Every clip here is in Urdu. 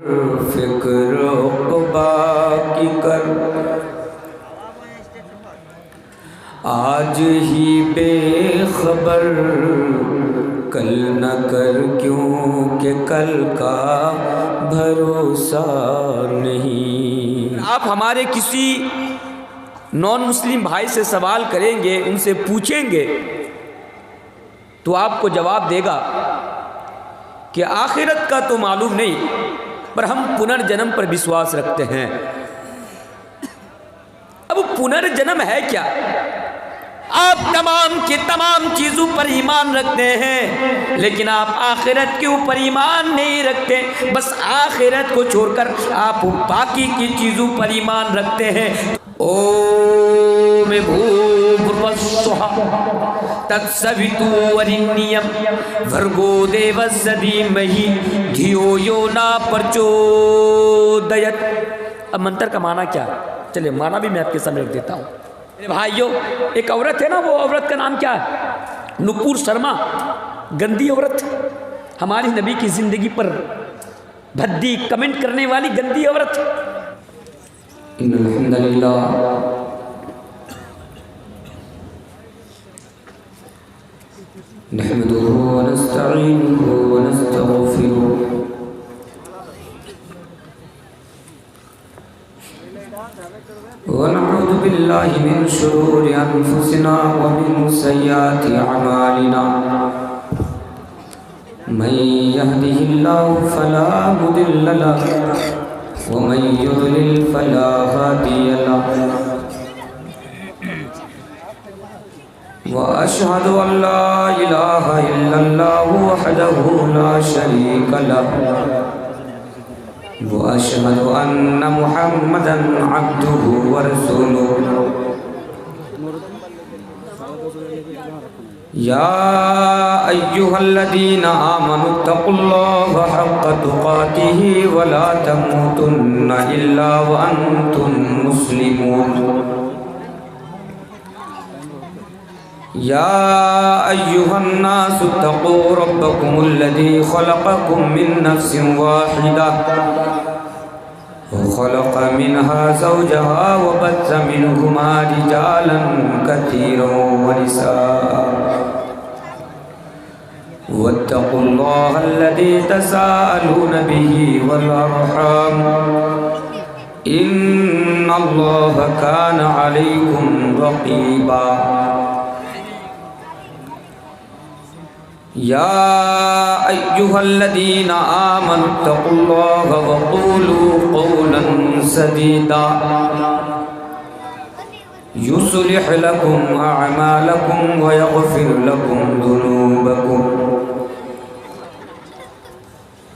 فکر عقبا کی کر آج ہی بے خبر کل نہ کر کیوں کہ کل کا بھروسہ نہیں۔ آپ ہمارے کسی نان مسلم بھائی سے سوال کریں گے، ان سے پوچھیں گے تو آپ کو جواب دے گا کہ آخرت کا تو معلوم نہیں پر ہم پنرجنم پر وشواس رکھتے ہیں۔ اب پنرجنم ہے کیا؟ آپ تمام کی تمام چیزوں پر ایمان رکھتے ہیں لیکن آپ آخرت کے اوپر ایمان نہیں رکھتے، بس آخرت کو چھوڑ کر آپ باقی کی چیزوں پر ایمان رکھتے ہیں۔ اوم بھوربھوسوہا تتسویتو ورنیم بھرگو دیوسدھیمہی دھیو یو نا پرچودیت۔ اب منتر کا معنی کیا ہے؟ چلے معنی بھی میں آپ کے سامنے رکھ دیتا ہوں۔ میرے بھائیو، ایک عورت ہے نا، وہ عورت کا نام کیا ہے؟ نپور شرما، گندی عورت، ہماری نبی کی زندگی پر بھدی کمنٹ کرنے والی گندی عورت۔ ان الحمد للہ نحمده ونستعینه ونستغفره ونعوذ باللہ من شرور انفسنا ومن سیئات اعمالنا من يهده الله فلا مضل له ومن يضلل فلا هادي له وأشهد أن لا إله إلا الله وحده لا شريك له وأشهد أن محمدا عبده ورسوله يا أيها الذين آمنوا اتقوا الله حق تقاته ولا تموتن إلا وأنتم مسلمون يا أيها الناس اتقوا ربكم الذي خلقكم من نفس واحدة وخلق منها زوجها وبث منهما رجالا كثيرا ونساء واتقوا الله الذي تساءلون به والأرحام إن الله كان عليكم رقيبا يا أيها الذين آمنوا اتقوا الله وقولوا قولا سديدا يصلح لكم أعمالكم ويغفر لكم ذنوبكم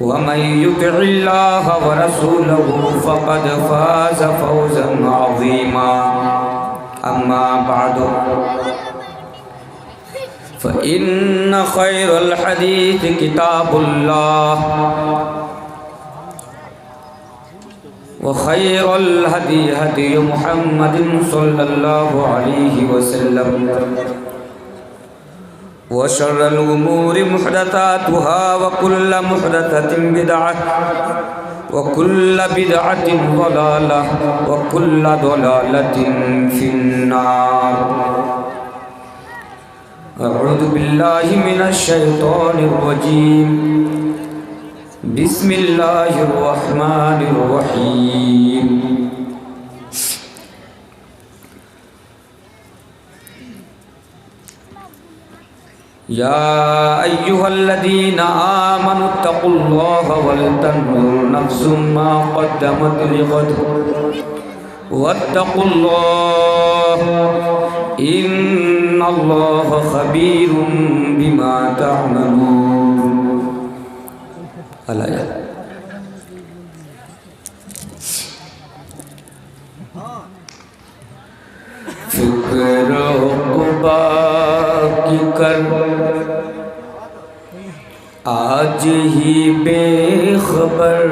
ومن يطع الله ورسوله فقد فاز فوزا عظيما أما بعد فإن خير الحديث كتاب الله وخير الهدي هدي محمد صلى الله عليه وسلم وشر الأمور محدثاتها وكل محدثة بدعة وكل بدعة ضلالة وكل ضلالة في النار۔ اعوذ باللہ من الشیطان الرجیم، بسم اللہ الرحمن الرحیم۔ یا ایہا الذین آمنوا اتقوا اللہ ولتنظر نفس ما قدمت لغد واتقوا اللہ ان اللہ خبیر بما تعملون۔ اللہ فکر عقبا کی کر آج ہی بے خبر،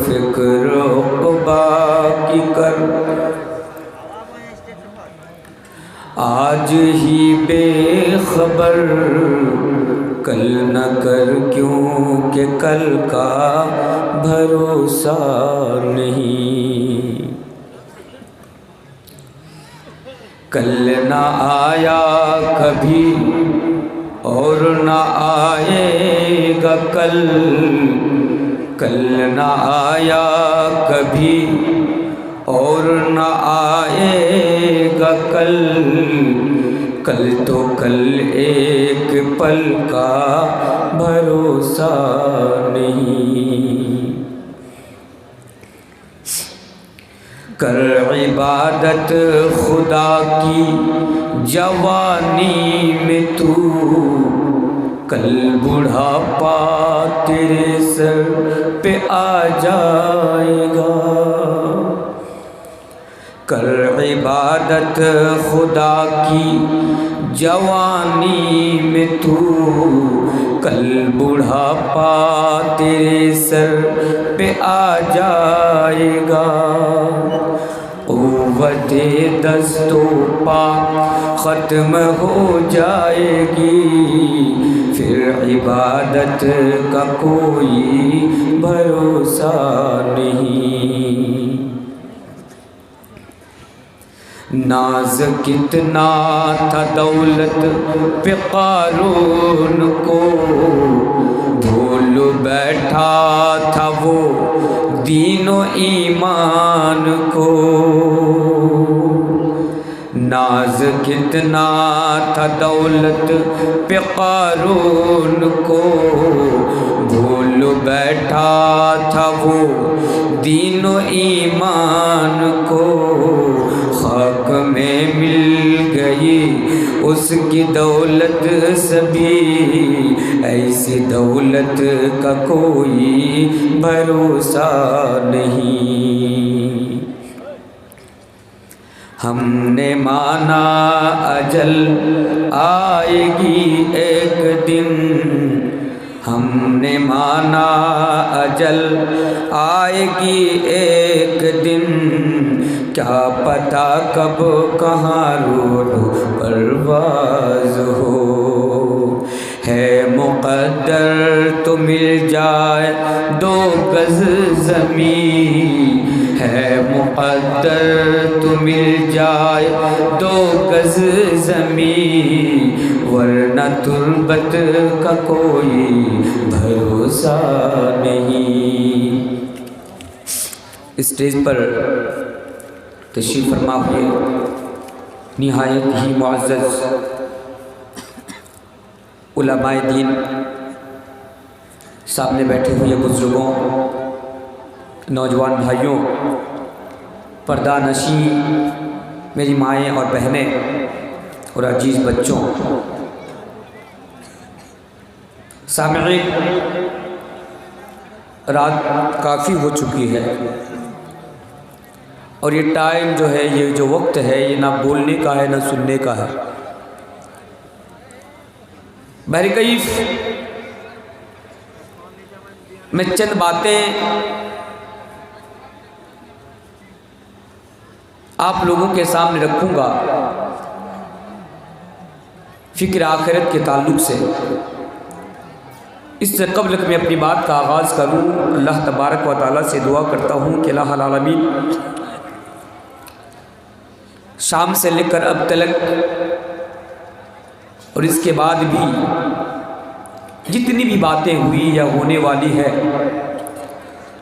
فکر عقبا کی کر آج ہی بے خبر، کل نہ کر کیوں کہ کل کا بھروسہ بھروسہ نہیں۔ کل نہ آیا کبھی اور نہ آئے گا کل، کل نہ آیا کبھی اور نہ آئے گا کل، کل تو کل ایک پل کا بھروسہ نہیں۔ کر عبادت خدا کی جوانی میں تو، کل بڑھاپا تیرے سر پہ آ جائے گا۔ کر عبادت خدا کی جوانی میں تو، کل بڑھاپا تیرے سر پہ آ جائے گا۔ قوت دست و پا ختم ہو جائے گی، پھر عبادت کا کوئی بھروسہ نہیں۔ ناز کتنا تھا دولت پہ قارون کو، بھول بیٹھا تھا وہ دین و ایمان کو۔ ناز کتنا تھا دولت پہ قارون کو، بھول بیٹھا تھا وہ دین و ایمان کو۔ خاک میں مل گئی اس کی دولت سبھی، ایسی دولت کا کوئی بھروسہ نہیں۔ ہم نے مانا اجل آئے گی ایک دن، ہم نے مانا اجل آئے گی ایک دن، کیا پتہ کب کہاں روح پرواز ہو۔ ہے مقدر تو مل جائے 2 گز زمین، ہے مقدر تو مل جائے 2 گز زمین، ورنہ تربت کا کوئی بھروسہ نہیں۔ اسٹیج پر تشریف فرما ہوئے نہایت ہی معزز علماء دین، سامنے بیٹھے ہوئے بزرگوں، نوجوان بھائیوں، پردہ نشین میری مائیں اور بہنیں اور عزیز بچوں، سامعین، رات کافی ہو چکی ہے اور یہ ٹائم جو ہے، یہ جو وقت ہے، یہ نہ بولنے کا ہے نہ سننے کا ہے۔ بہرکیف میں چند باتیں آپ لوگوں کے سامنے رکھوں گا فکر آخرت کے تعلق سے۔ اس سے قبل کہ میں اپنی بات کا آغاز کروں، اللہ تبارک و تعالیٰ سے دعا کرتا ہوں کہ الہ العالمین شام سے لے کر اب تلک اور اس کے بعد بھی جتنی بھی باتیں ہوئی یا ہونے والی ہے،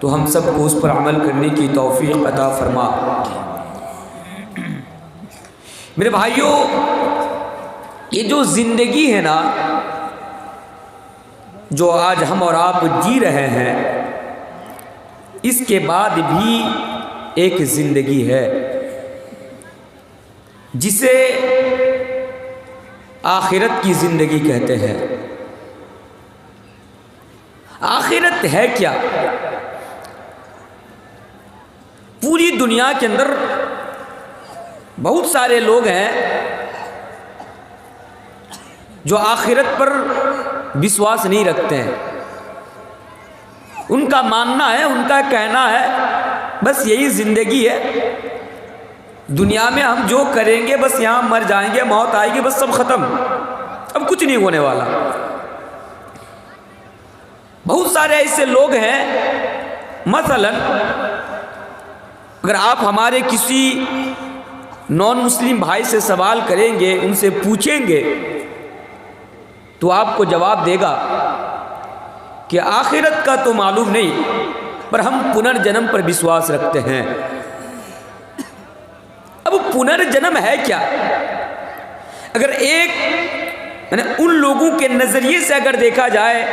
تو ہم سب کو اس پر عمل کرنے کی توفیق عطا فرما۔ میرے بھائیوں، یہ جو زندگی ہے نا، جو آج ہم اور آپ جی رہے ہیں، اس کے بعد بھی ایک زندگی ہے جسے آخرت کی زندگی کہتے ہیں۔ آخرت ہے کیا؟ پوری دنیا کے اندر بہت سارے لوگ ہیں جو آخرت پر وشواس نہیں رکھتے ہیں۔ ان کا ماننا ہے، ان کا کہنا ہے بس یہی زندگی ہے، دنیا میں ہم جو کریں گے بس یہاں مر جائیں گے، موت آئے گی، بس سب ختم، اب کچھ نہیں ہونے والا۔ بہت سارے ایسے لوگ ہیں مثلاً اگر آپ ہمارے کسی نان مسلم بھائی سے سوال کریں گے، ان سے پوچھیں گے، تو آپ کو جواب دے گا کہ آخرت کا تو معلوم نہیں، پر ہم پنرجنم پر وشواس رکھتے ہیں۔ اب پنرجنم ہے کیا؟ اگر ان لوگوں کے نظریے سے اگر دیکھا جائے،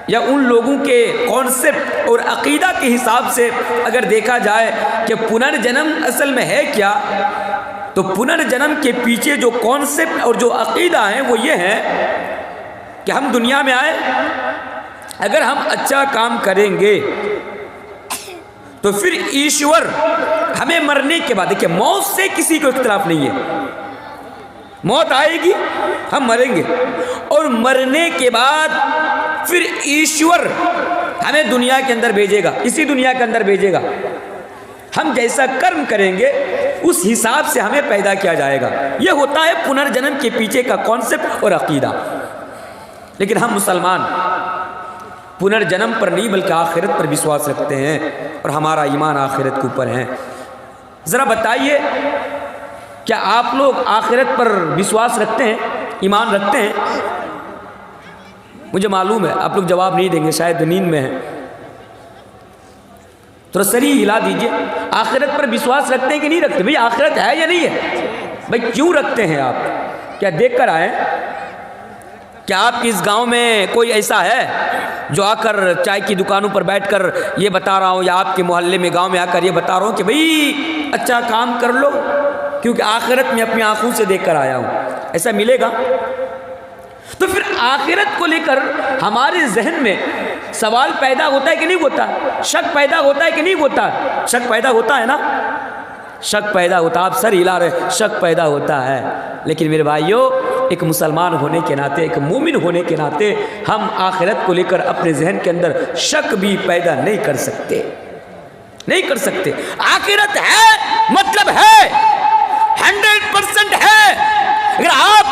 یا ان لوگوں کے کانسیپٹ اور عقیدہ کے حساب سے اگر دیکھا جائے کہ پنرجنم اصل میں ہے کیا، تو پنرجنم کے پیچھے جو کانسیپٹ اور جو عقیدہ ہیں وہ یہ ہے کہ ہم دنیا میں آئے، اگر ہم اچھا کام کریں گے تو پھر ایشور ہمیں مرنے کے بعد، دیکھیں موت سے کسی کو اختلاف نہیں ہے، موت آئے گی، ہم مریں گے، اور مرنے کے بعد پھر ایشور ہمیں دنیا کے اندر بھیجے گا، اسی دنیا کے اندر بھیجے گا، ہم جیسا کرم کریں گے اس حساب سے ہمیں پیدا کیا جائے گا۔ یہ ہوتا ہے پنرجنم کے پیچھے کا کانسیپٹ اور عقیدہ۔ لیکن ہم مسلمان پنرجنم پر نہیں بلکہ آخرت پر وشواس رکھتے ہیں، اور ہمارا ایمان آخرت کے اوپر ہے۔ ذرا بتائیے، کیا آپ لوگ آخرت پر وشواس رکھتے ہیں، ایمان رکھتے ہیں؟ مجھے معلوم ہے آپ لوگ جواب نہیں دیں گے، شاید نیند میں ہیں، تو صریح ہلا دیجئے، آخرت پر وشواس رکھتے ہیں کہ نہیں رکھتے؟ بھئی آخرت ہے یا نہیں ہے؟ بھئی کیوں رکھتے ہیں آپ؟ کیا دیکھ کر آئے؟ کیا آپ کی اس گاؤں میں کوئی ایسا ہے جو آ کر چائے کی دکانوں پر بیٹھ کر یہ بتا رہا ہوں، یا آپ کے محلے میں گاؤں میں آ کر یہ بتا رہا ہوں کہ بھئی اچھا کام کر لو کیونکہ آخرت میں اپنی آنکھوں سے دیکھ کر آیا ہوں؟ ایسا ملے گا؟ تو پھر آخرت کو لے کر ہمارے ذہن میں سوال پیدا ہوتا ہے کہ نہیں ہوتا؟ شک پیدا ہوتا ہے کہ نہیں ہوتا؟ شک پیدا ہوتا ہے نا؟ شک پیدا ہوتا، آپ سر ہلا رہے، شک پیدا ہوتا ہے۔ لیکن میرے بھائیوں، ایک مسلمان ہونے کے ناطے، ایک مومن ہونے کے ناطے، ہم آخرت کو لے کر اپنے ذہن کے اندر شک بھی پیدا نہیں کر سکتے، نہیں کر سکتے۔ آخرت ہے، مطلب ہے 100% ہے۔ اگر آپ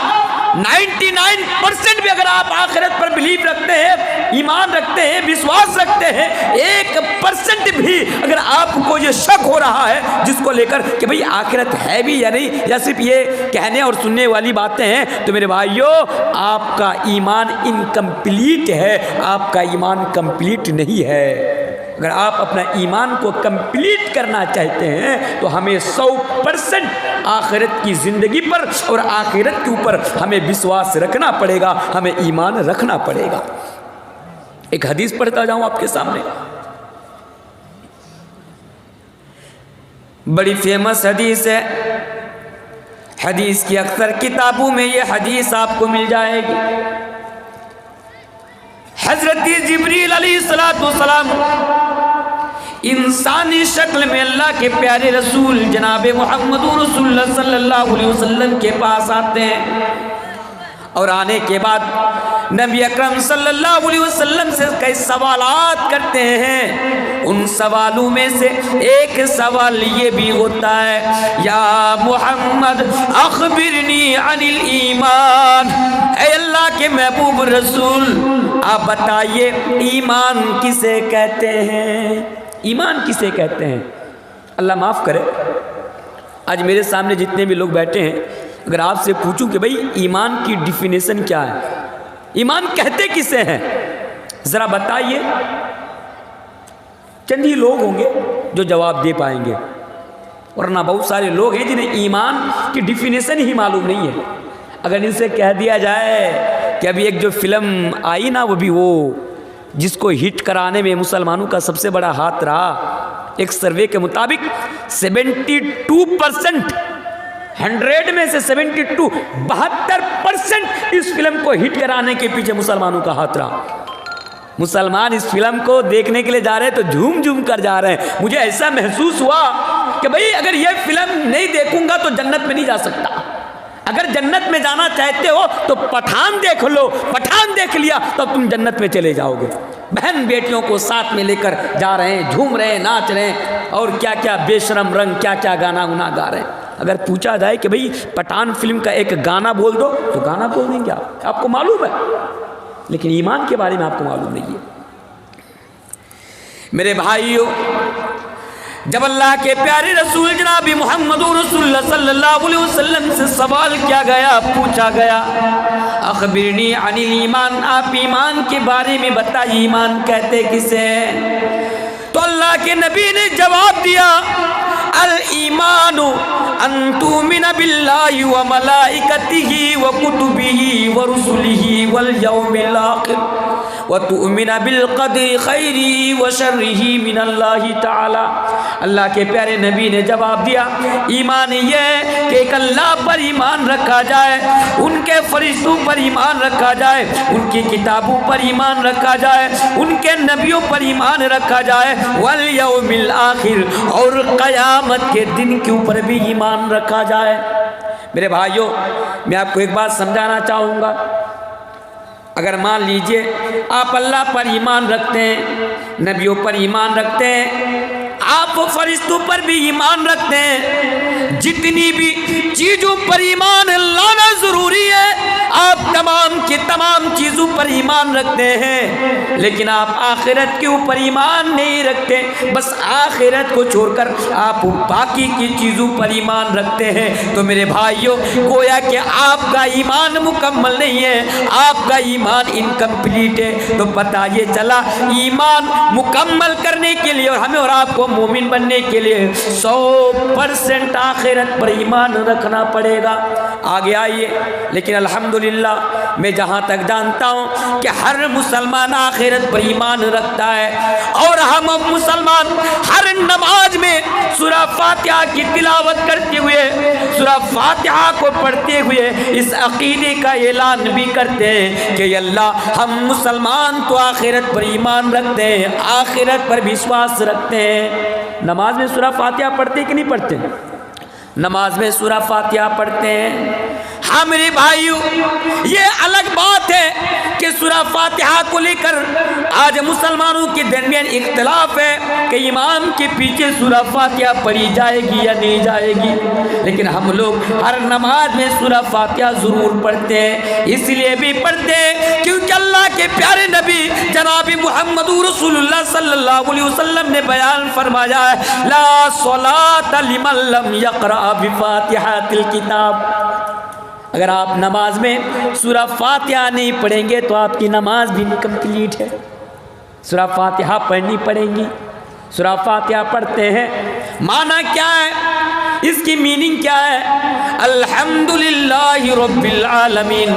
99% بھی اگر آپ آخرت پر بلیف رکھتے ہیں، ایمان رکھتے ہیں، وشواس رکھتے ہیں، 1% بھی اگر آپ کو یہ شک ہو رہا ہے جس کو لے کر کہ بھئی آخرت ہے بھی یا نہیں، یا صرف یہ کہنے اور سننے والی باتیں ہیں، تو میرے بھائیوں آپ کا ایمان انکمپلیٹ ہے، آپ کا ایمان کمپلیٹ نہیں ہے۔ اگر آپ اپنا ایمان کو کمپلیٹ کرنا چاہتے ہیں تو ہمیں 100% آخرت کی زندگی پر اور آخرت کے اوپر ہمیں وشواس رکھنا پڑے گا، ہمیں ایمان رکھنا پڑے گا۔ ایک حدیث پڑھتا جاؤں آپ کے سامنے، بڑی فیمس حدیث ہے، حدیث کی اکثر کتابوں میں یہ حدیث آپ کو مل جائے گی۔ حضرت جبریل علیہ السلام انسانی شکل میں اللہ کے پیارے رسول جناب محمد رسول اللہ صلی اللہ علیہ وسلم کے پاس آتے ہیں، اور آنے کے بعد نبی اکرم صلی اللہ علیہ وسلم سے کئی سوالات کرتے ہیں۔ ان سوالوں میں سے ایک سوال یہ بھی ہوتا ہے، یا محمد اخبرنی عن الایمان، اے اللہ کے محبوب رسول آپ بتائیے ایمان کسے کہتے ہیں؟ ایمان کسے کہتے ہیں؟ اللہ معاف کرے، آج میرے سامنے جتنے بھی لوگ بیٹھے ہیں، اگر آپ سے پوچھوں کہ بھئی ایمان کی ڈیفینیشن کیا ہے، ایمان کہتے کسے ہیں، ذرا بتائیے، چند ہی لوگ ہوں گے جو جواب دے پائیں گے، ورنہ بہت سارے لوگ ہیں جنہیں ایمان کی ڈیفینیشن ہی معلوم نہیں ہے۔ اگر ان سے کہہ دیا جائے کہ ابھی ایک جو فلم آئی نا، وہ بھی وہ جس کو ہٹ کرانے میں مسلمانوں کا سب سے بڑا ہاتھ رہا، ایک سروے کے مطابق 72% 100 میں سے 72% اس فلم کو ہٹ کرانے کے پیچھے مسلمانوں کا ہاتھ رہا۔ مسلمان اس فلم کو دیکھنے کے لیے جا رہے ہیں تو جھوم جھوم کر جا رہے ہیں۔ مجھے ایسا محسوس ہوا کہ بھئی اگر یہ فلم نہیں دیکھوں گا تو جنت میں نہیں جا سکتا، اگر جنت میں جانا چاہتے ہو تو پٹھان دیکھ لو، پٹھان دیکھ لیا تو تم جنت میں چلے جاؤ گے۔ بہن بیٹیوں کو ساتھ میں لے کر جا رہے ہیں، جھوم رہے ہیں، ناچ رہے ہیں، اور کیا کیا بے شرم رنگ کیا کیا گانا گنا گا رہے ہیں۔ اگر پوچھا جائے کہ بھئی پٹھان فلم کا ایک گانا بول دو تو گانا بول دیں گے آپ کو معلوم ہے، لیکن ایمان کے بارے میں آپ کو معلوم نہیں ہے۔ میرے بھائیوں، جب اللہ کے پیارے رسول جناب محمد رسول اللہ صلی اللہ علیہ وسلم سے سوال کیا گیا، پوچھا گیا اخبرنی عن الایمان، آپ ایمان کے بارے میں بتائیے، ایمان کہتے کسے ہیں؟ تو اللہ کے نبی نے جواب دیا الایمان ان تؤمن باللہ وملائکتہ وکتبہ ورسلہ والیوم الآخر وتؤمن بالقدر خیرہ وشرہ من اللہ تعالی۔ اللہ کے پیارے نبی نے جواب دیا ایمان یہ ہے کہ ایک اللہ پر ایمان رکھا جائے، ان کے فرشتوں پر ایمان رکھا جائے، ان کی کتابوں پر ایمان رکھا جائے، ان کے نبیوں پر ایمان رکھا جائے، والیوم الآخر، اور قیامت کے دن کے اوپر بھی ایمان رکھا جائے۔ میرے بھائیوں، میں آپ کو ایک بات سمجھانا چاہوں گا، اگر مان لیجئے آپ اللہ پر ایمان رکھتے ہیں، نبیوں پر ایمان رکھتے ہیں، آپ فرشتوں پر بھی ایمان رکھتے ہیں، جتنی بھی چیزوں پر ایمان لانا ضروری ہے، آپ تمام کی تمام چیزوں پر ایمان رکھتے ہیں، لیکن آپ آخرت کے اوپر ایمان نہیں رکھتے، بس آخرت کو چھوڑ کر آپ باقی کی چیزوں پر ایمان رکھتے ہیں، تو میرے بھائیوں گویا کہ آپ کا ایمان مکمل نہیں ہے، آپ کا ایمان انکمپلیٹ ہے۔ تو پتہ یہ چلا ایمان مکمل کرنے کے لیے اور ہمیں اور آپ کو مومن بننے کے لیے 100% آخرت پر ایمان رکھنا پڑے گا۔ آگے آئیے، لیکن الحمدللہ میں جہاں تک جانتا ہوں کہ ہر مسلمان آخرت پر ایمان رکھتا ہے، اور ہم مسلمان ہر نماز میں سورہ فاتحہ کی تلاوت کرتے ہوئے، سورہ فاتحہ کو پڑھتے ہوئے اس عقیدے کا اعلان بھی کرتے ہیں کہ اللہ ہم مسلمان تو آخرت پر ایمان رکھتے ہیں، آخرت پر وشواس رکھتے ہیں۔ نماز میں سورہ فاتحہ پڑھتے کہ نہیں پڑھتے؟ نماز میں سورہ فاتحہ پڑھتے ہیں۔ ہاں میرے بھائیو، یہ الگ بات ہے کہ سورہ فاتحہ کو لے کر آج مسلمانوں کے درمیان اختلاف ہے کہ امام کے پیچھے سورہ فاتحہ پڑھی جائے گی یا نہیں جائے گی، لیکن ہم لوگ ہر نماز میں سورہ فاتحہ ضرور پڑھتے ہیں۔ اس لیے بھی پڑھتے ہیں کیونکہ اللہ کے پیارے نبی جناب محمد رسول اللہ صلی اللہ علیہ وسلم نے بیان فرمایا ہے لا صلاۃ لمن لم یقرأ بفاتحۃ الکتاب، اگر آپ نماز میں سورہ فاتحہ نہیں پڑھیں گے تو آپ کی نماز بھی انکمپلیٹ ہے۔ سورہ فاتحہ پڑھنی پڑیں گی۔ سورہ فاتحہ پڑھتے ہیں، معنی کیا ہے، اس کی میننگ کیا ہے؟ الحمدللہ رب العالمین،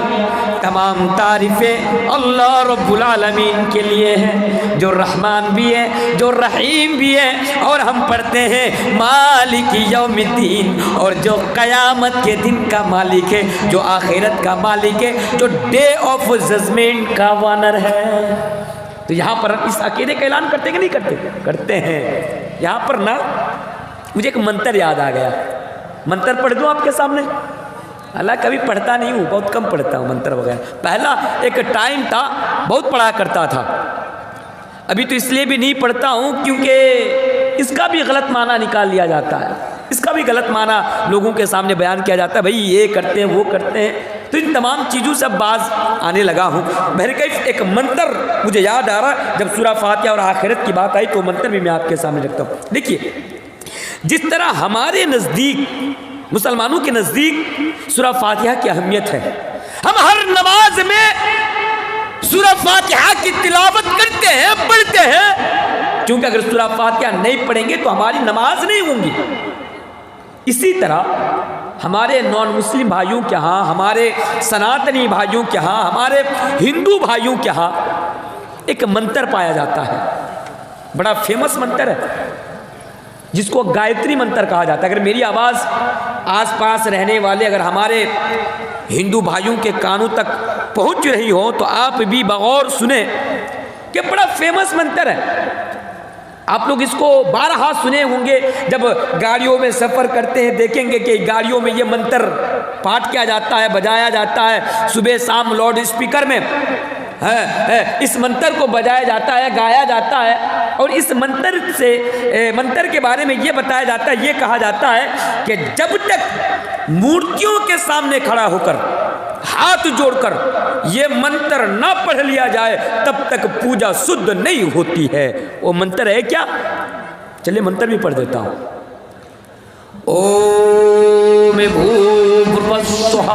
تمام تعریفیں اللہ رب العالمین کے لیے ہیں، جو رحمان بھی ہے، جو رحیم بھی ہے، اور ہم پڑھتے ہیں مالک یوم الدین، اور جو قیامت کے دن کا مالک ہے، جو آخرت کا مالک ہے، جو ڈے آف ججمنٹ کا وانر ہے۔ تو یہاں پر اس عقیدے کا اعلان کرتے کہ نہیں کرتے؟ کرتے ہیں۔ یہاں پر نا مجھے ایک منتر یاد آ گیا، منتر پڑھ دوں آپ کے سامنے؟ اللہ کبھی پڑھتا نہیں ہوں، بہت کم پڑھتا ہوں منتر وغیرہ۔ پہلا ایک ٹائم تھا بہت پڑھا کرتا تھا، ابھی تو اس لیے بھی نہیں پڑھتا ہوں کیونکہ اس کا بھی غلط معنی نکال لیا جاتا ہے، اس کا بھی غلط معنی لوگوں کے سامنے بیان کیا جاتا ہے، بھائی یہ کرتے ہیں وہ کرتے ہیں، تو ان تمام چیزوں سے باز آنے لگا ہوں۔ بہرکیف ایک منتر مجھے یاد آ رہا، جب سورہ فاتحہ اور آخرت کی بات آئی تو منتر بھی میں آپ کے سامنے رکھتا ہوں۔ دیکھیے، جس طرح ہمارے نزدیک، مسلمانوں کے نزدیک سورہ فاتحہ کی اہمیت ہے، ہم ہر نماز میں سورہ فاتحہ کی تلاوت کرتے ہیں، پڑھتے ہیں، کیونکہ اگر سورہ فاتحہ نہیں پڑھیں گے تو ہماری نماز نہیں ہوں گی۔ اسی طرح ہمارے نان مسلم بھائیوں کے ہاں، ہمارے سناتنی بھائیوں کے ہاں، ہمارے ہندو بھائیوں کے ہاں ایک منتر پایا جاتا ہے، بڑا فیمس منتر ہے جس کو گایتری منتر کہا جاتا ہے۔ اگر میری آواز آس پاس رہنے والے اگر ہمارے ہندو بھائیوں کے کانوں تک پہنچ رہی ہو تو آپ بھی بغور سنیں کہ بڑا فیمس منتر ہے۔ آپ لوگ اس کو بارہا سنے ہوں گے، جب گاڑیوں میں سفر کرتے ہیں دیکھیں گے کہ گاڑیوں میں یہ منتر پاٹ کیا جاتا ہے، بجایا جاتا ہے، صبح شام لاؤڈ اسپیکر میں اس منتر کو بجایا جاتا ہے، گایا جاتا ہے، اور اس منتر کے بارے میں یہ بتایا جاتا ہے، یہ کہا جاتا ہے کہ جب تک مورتیوں کے سامنے کھڑا ہو کر ہاتھ جوڑ کر یہ منتر نہ پڑھ لیا جائے تب تک پوجا شدھ نہیں ہوتی ہے۔ وہ منتر ہے کیا؟ چلیے منتر بھی پڑھ دیتا ہوں۔ اوم بھوربھوسوہا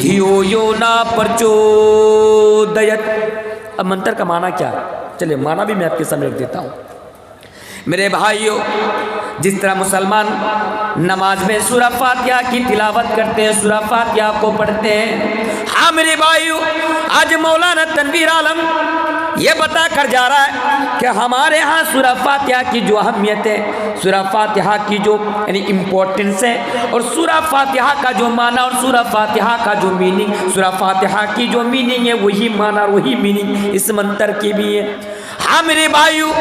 دھیو یو نہ پرچودیت۔ اب منتر کا معنی کیا ہے؟ چلیے معنی بھی میں آپ کے سامنے رکھ دیتا ہوں۔ میرے بھائیوں، جس طرح مسلمان نماز میں سورہ فاتحہ کی تلاوت کرتے ہیں، سورہ فاتحہ کو پڑھتے ہیں، ہاں میرے بھائیوں، آج مولانا تنویر عالم یہ بتا کر جا رہا ہے کہ ہمارے ہاں سورہ فاتحہ کی جو اہمیت ہے، سورہ فاتحہ کی جو یعنی امپورٹنس ہے، اور سورہ فاتحہ کا جو معنی اور سورہ فاتحہ کا جو میننگ، سورہ فاتحہ کی جو میننگ ہے وہی معنی اور وہی میننگ اس منتر کی بھی ہے۔ ہاں میرے بھائیو،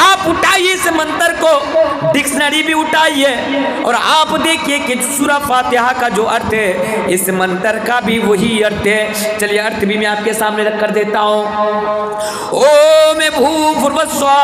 آپ اٹھائیے اس منتر کو، ڈکشنری بھی اٹھائیے اور آپ دیکھیے کہ سورہ فاتحہ کا جو ارتھ ہے اس منتر کا بھی وہی ارتھ ہے۔ چلیے ارتھ بھی میں آپ کے سامنے رکھ کر دیتا ہوں۔ اوم بھوربھوسوہا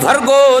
بھرگو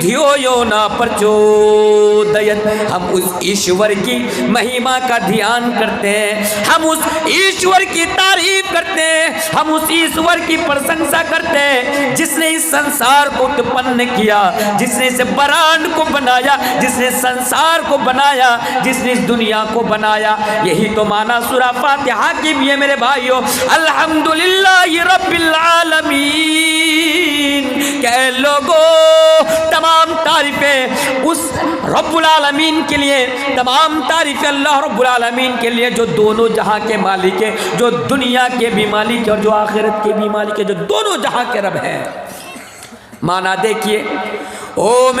دھیو یو نہ پرچودیت۔ ہم اس ایشور کی مہیما کا دھیان کرتے ہیں، ہم اس ایشور کی تعریف کرتے ہیں، ہم اس ایشور کی پرشنسا کرتے ہیں جس نے اس سنسار کو اتپن کیا، جس نے اس برانڈ کو بنایا، جس نے سنسار کو بنایا، جس نے اس دنیا کو بنایا۔ یہی تو معنی سورہ فاتحہ کی بھی ہے میرے بھائیوں۔ الحمدللہ رب العالمین، کہ اے لوگو تمام تعریفیں اس رب العالمین کے لیے، تمام تعریفیں اللہ رب العالمین کے لیے جو دونوں جہاں کے مالک ہے، جو دنیا کے بھی مالک ہے اور جو آخرت کے بھی مالک ہے، جو دونوں جہاں کے رب ہیں۔ معنی دیکھیے، اوم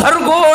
بھرگو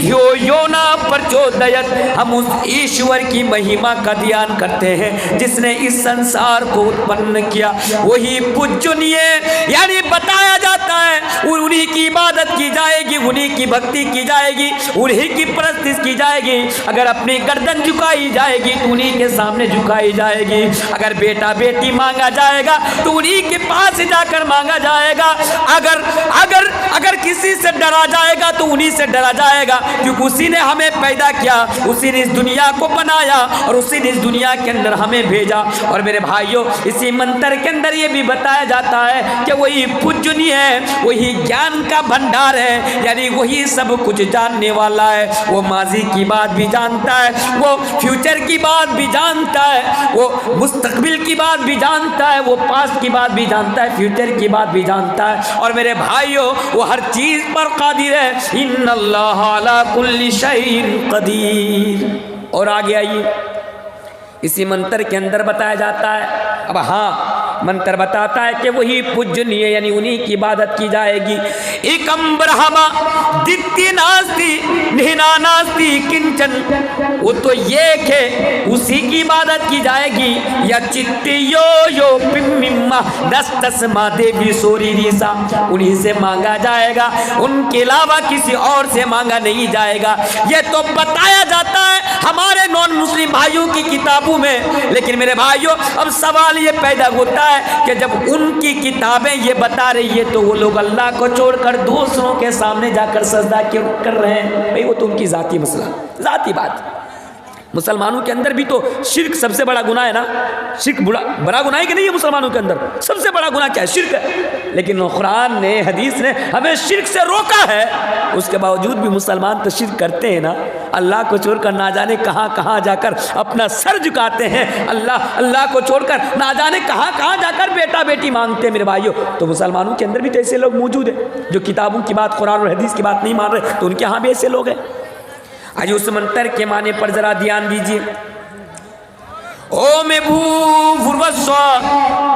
دھیو یو نہ پرچودیت۔ ہم اس ایشور کی مہیما کا دھیان کرتے ہیں جس نے اس سنسار کو اتپن کیا، وہی پوجنیہ، یعنی بتایا جاتا ہے انہی کی عبادت کی جائے گی، انہی کی بھکتی کی جائے گی، انہی کی پرستش کی جائے گی۔ اگر اپنی گردن جھکائی جائے گی تو انہی کے سامنے جھکائی جائے گی، اگر بیٹا بیٹی مانگا جائے گا تو انہی کے پاس جا کر مانگا جائے گا، اگر کسی سے ڈرا جائے گا تو انہی سے ڈرا جائے گا، کیونکہ اسی نے ہمیں پیدا کیا، اسی نے اس دنیا کو بنایا اور اسی نے اس دنیا کے اندر ہمیں بھیجا۔ اور میرے بھائیوں، اسی منتر کے اندر یہ بھی بتایا جاتا ہے کہ وہی پوجنی ہے، وہی گیان کا بھنڈار ہے، یعنی وہی سب کچھ جاننے والا ہے۔ وہ ماضی کی بات بھی جانتا ہے، وہ فیوچر کی بات بھی جانتا ہے، وہ مستقبل کی بات بھی جانتا ہے، وہ پاسٹ کی بات بھی جانتا ہے، فیوچر کی بات بھی جانتا ہے۔ اور میرے بھائیوں، وہ ہر چیز پر قادر ہے۔ ان اللہ علی کل شیء قدیر۔ اور آگے آئیے، اسی منتر کے اندر بتایا جاتا ہے، اب ہاں منتر بتاتا ہے کہ وہی پوجنیہ، یعنی انہی کی عبادت کی جائے گی۔ ایکم برہما دتی ناستی نہنا ناستی کنچن، وہ تو ایک ہے، اسی کی عبادت کی جائے گی۔ یا چتی یو یو پمما دستسما دیوی سوری ریسا، انہی سے مانگا جائے گا، ان کے علاوہ کسی اور سے مانگا نہیں جائے گا۔ یہ تو بتایا جاتا ہے ہمارے نان مسلم بھائیوں کی کتابوں میں، لیکن میرے بھائیوں اب سوال یہ پیدا ہوتا ہے کہ جب ان کی کتابیں یہ بتا رہی ہے تو وہ لوگ اللہ کو چھوڑ کر دوسروں کے سامنے جا کر سجدہ کیوں کر رہے ہیں؟ بھئی وہ تو ان کی ذاتی مسئلہ، ذاتی بات۔ مسلمانوں کے اندر بھی تو شرک سب سے بڑا گناہ ہے نا، شرک بڑا گناہ ہے کہ نہیں ہے؟ مسلمانوں کے اندر سب سے بڑا گناہ کیا ہے؟ شرک ہے۔ لیکن قرآن نے، حدیث نے ہمیں شرک سے روکا ہے، اس کے باوجود بھی مسلمان تو شرک کرتے ہیں نا، اللہ کو چھوڑ کر نہ جانے کہاں کہاں جا کر اپنا سر جھکاتے ہیں، اللہ کو چھوڑ کر نہ جانے کہاں کہاں جا کر بیٹا بیٹی مانگتے ہیں۔ میرے بھائیوں، تو مسلمانوں کے اندر بھی تو ایسے لوگ موجود ہیں جو کتابوں کی بات، قرآن اور حدیث کی بات نہیں مان رہے، تو ان کے ہاں بھی ایسے لوگ ہیں۔ آج اس منتر کے معنی پر ذرا دھیان دیجیے۔ اوم بھوربھوسوہا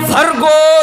بھرگو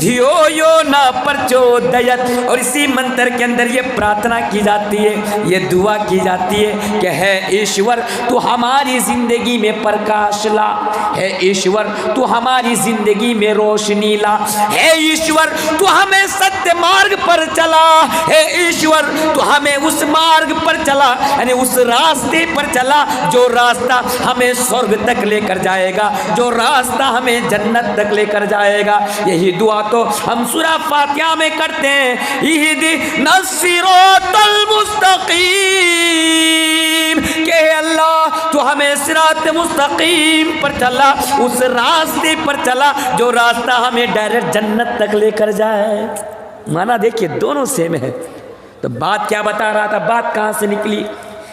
دھیو یو نہ پرچودیت۔ اور اسی منتر کے اندر یہ پرارتھنا کی جاتی ہے، یہ دعا کی جاتی ہے کہ ہے ایشور تو ہماری زندگی میں پرکاش لا، ہے ایشور تو ہماری زندگی میں روشنی لا، ہے ایشور تو ہمیں ستیہ مارگ پر چلا، ہے ایشور تو ہمیں اس مارگ پر چلا، یعنی اس راستے پر چلا جو راستہ ہمیں سرگ تک لے کر جائے گا، جو راستہ ہمیں جنت تک لے کر جائے گا۔ یہی دعا تو ہم سورہ فاتحہ میں کرتے ہیں، اہدنا الصراط المستقیم، کہ اے اللہ تو ہمیں صراط مستقیم پر چلا، اس راستے پر چلا جو راستہ ہمیں ڈائریکٹ جنت تک لے کر جائے۔ مانا دیکھیے دونوں سیم ہے۔ تو بات کیا بتا رہا تھا، بات کہاں سے نکلی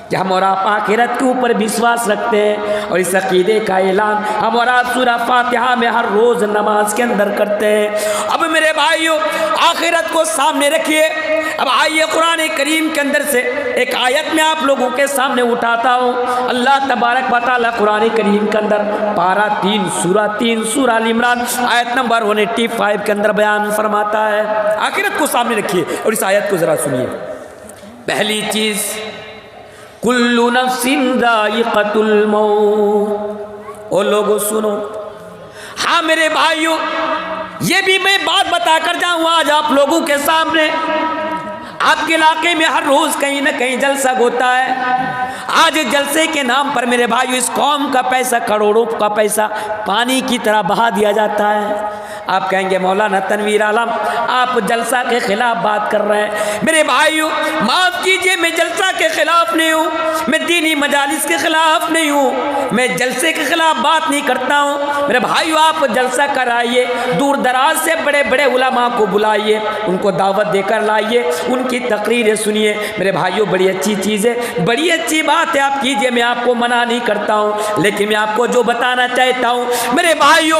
کہ ہم اور آپ آخرت کے اوپر وشواس رکھتے ہیں، اور اس عقیدے کا اعلان ہم اور آپ سورہ فاتحہ میں ہر روز نماز کے اندر کرتے ہیں۔ اب میرے بھائیوں آخرت کو سامنے رکھیے۔ اب آئیے قرآن کریم کے اندر سے ایک آیت میں آپ لوگوں کے سامنے اٹھاتا ہوں۔ اللہ تبارک و تعالیٰ قرآن کریم کے اندر پارہ 3 سورہ ال عمران آیت نمبر 185 کے اندر بیان فرماتا ہے۔ آخرت کو سامنے رکھیے اور اس آیت کو ذرا سنیے۔ پہلی چیز، کل نفس ذائقۃ الموت۔ او لوگوں سنو، ہاں میرے بھائیوں یہ بھی میں بات بتا کر جاؤں آج آپ لوگوں کے سامنے۔ آپ کے علاقے میں ہر روز کہیں نہ کہیں جلسہ ہوتا ہے۔ آج جلسے کے نام پر میرے بھائیو اس قوم کا پیسہ، کروڑوں کا پیسہ پانی کی طرح بہا دیا جاتا ہے۔ آپ کہیں گے مولانا تنویر عالم آپ جلسہ کے خلاف بات کر رہے ہیں۔ میرے بھائیو معاف کیجئے، میں جلسہ کے خلاف نہیں ہوں، میں دینی مجالس کے خلاف نہیں ہوں، میں جلسے کے خلاف بات نہیں کرتا ہوں۔ میرے بھائیو آپ جلسہ کرائیے، دور دراز سے بڑے بڑے علماء کو بلائیے، ان کو دعوت دے کر لائیے، ان کی تقریریں سنیے۔ میرے بھائیو بڑی اچھی چیز ہے، بڑی اچھی بات ہے، آپ کیجئے، میں آپ کو منع نہیں کرتا ہوں، لیکن میں آپ کو جو بتانا چاہتا ہوں میرے بھائیو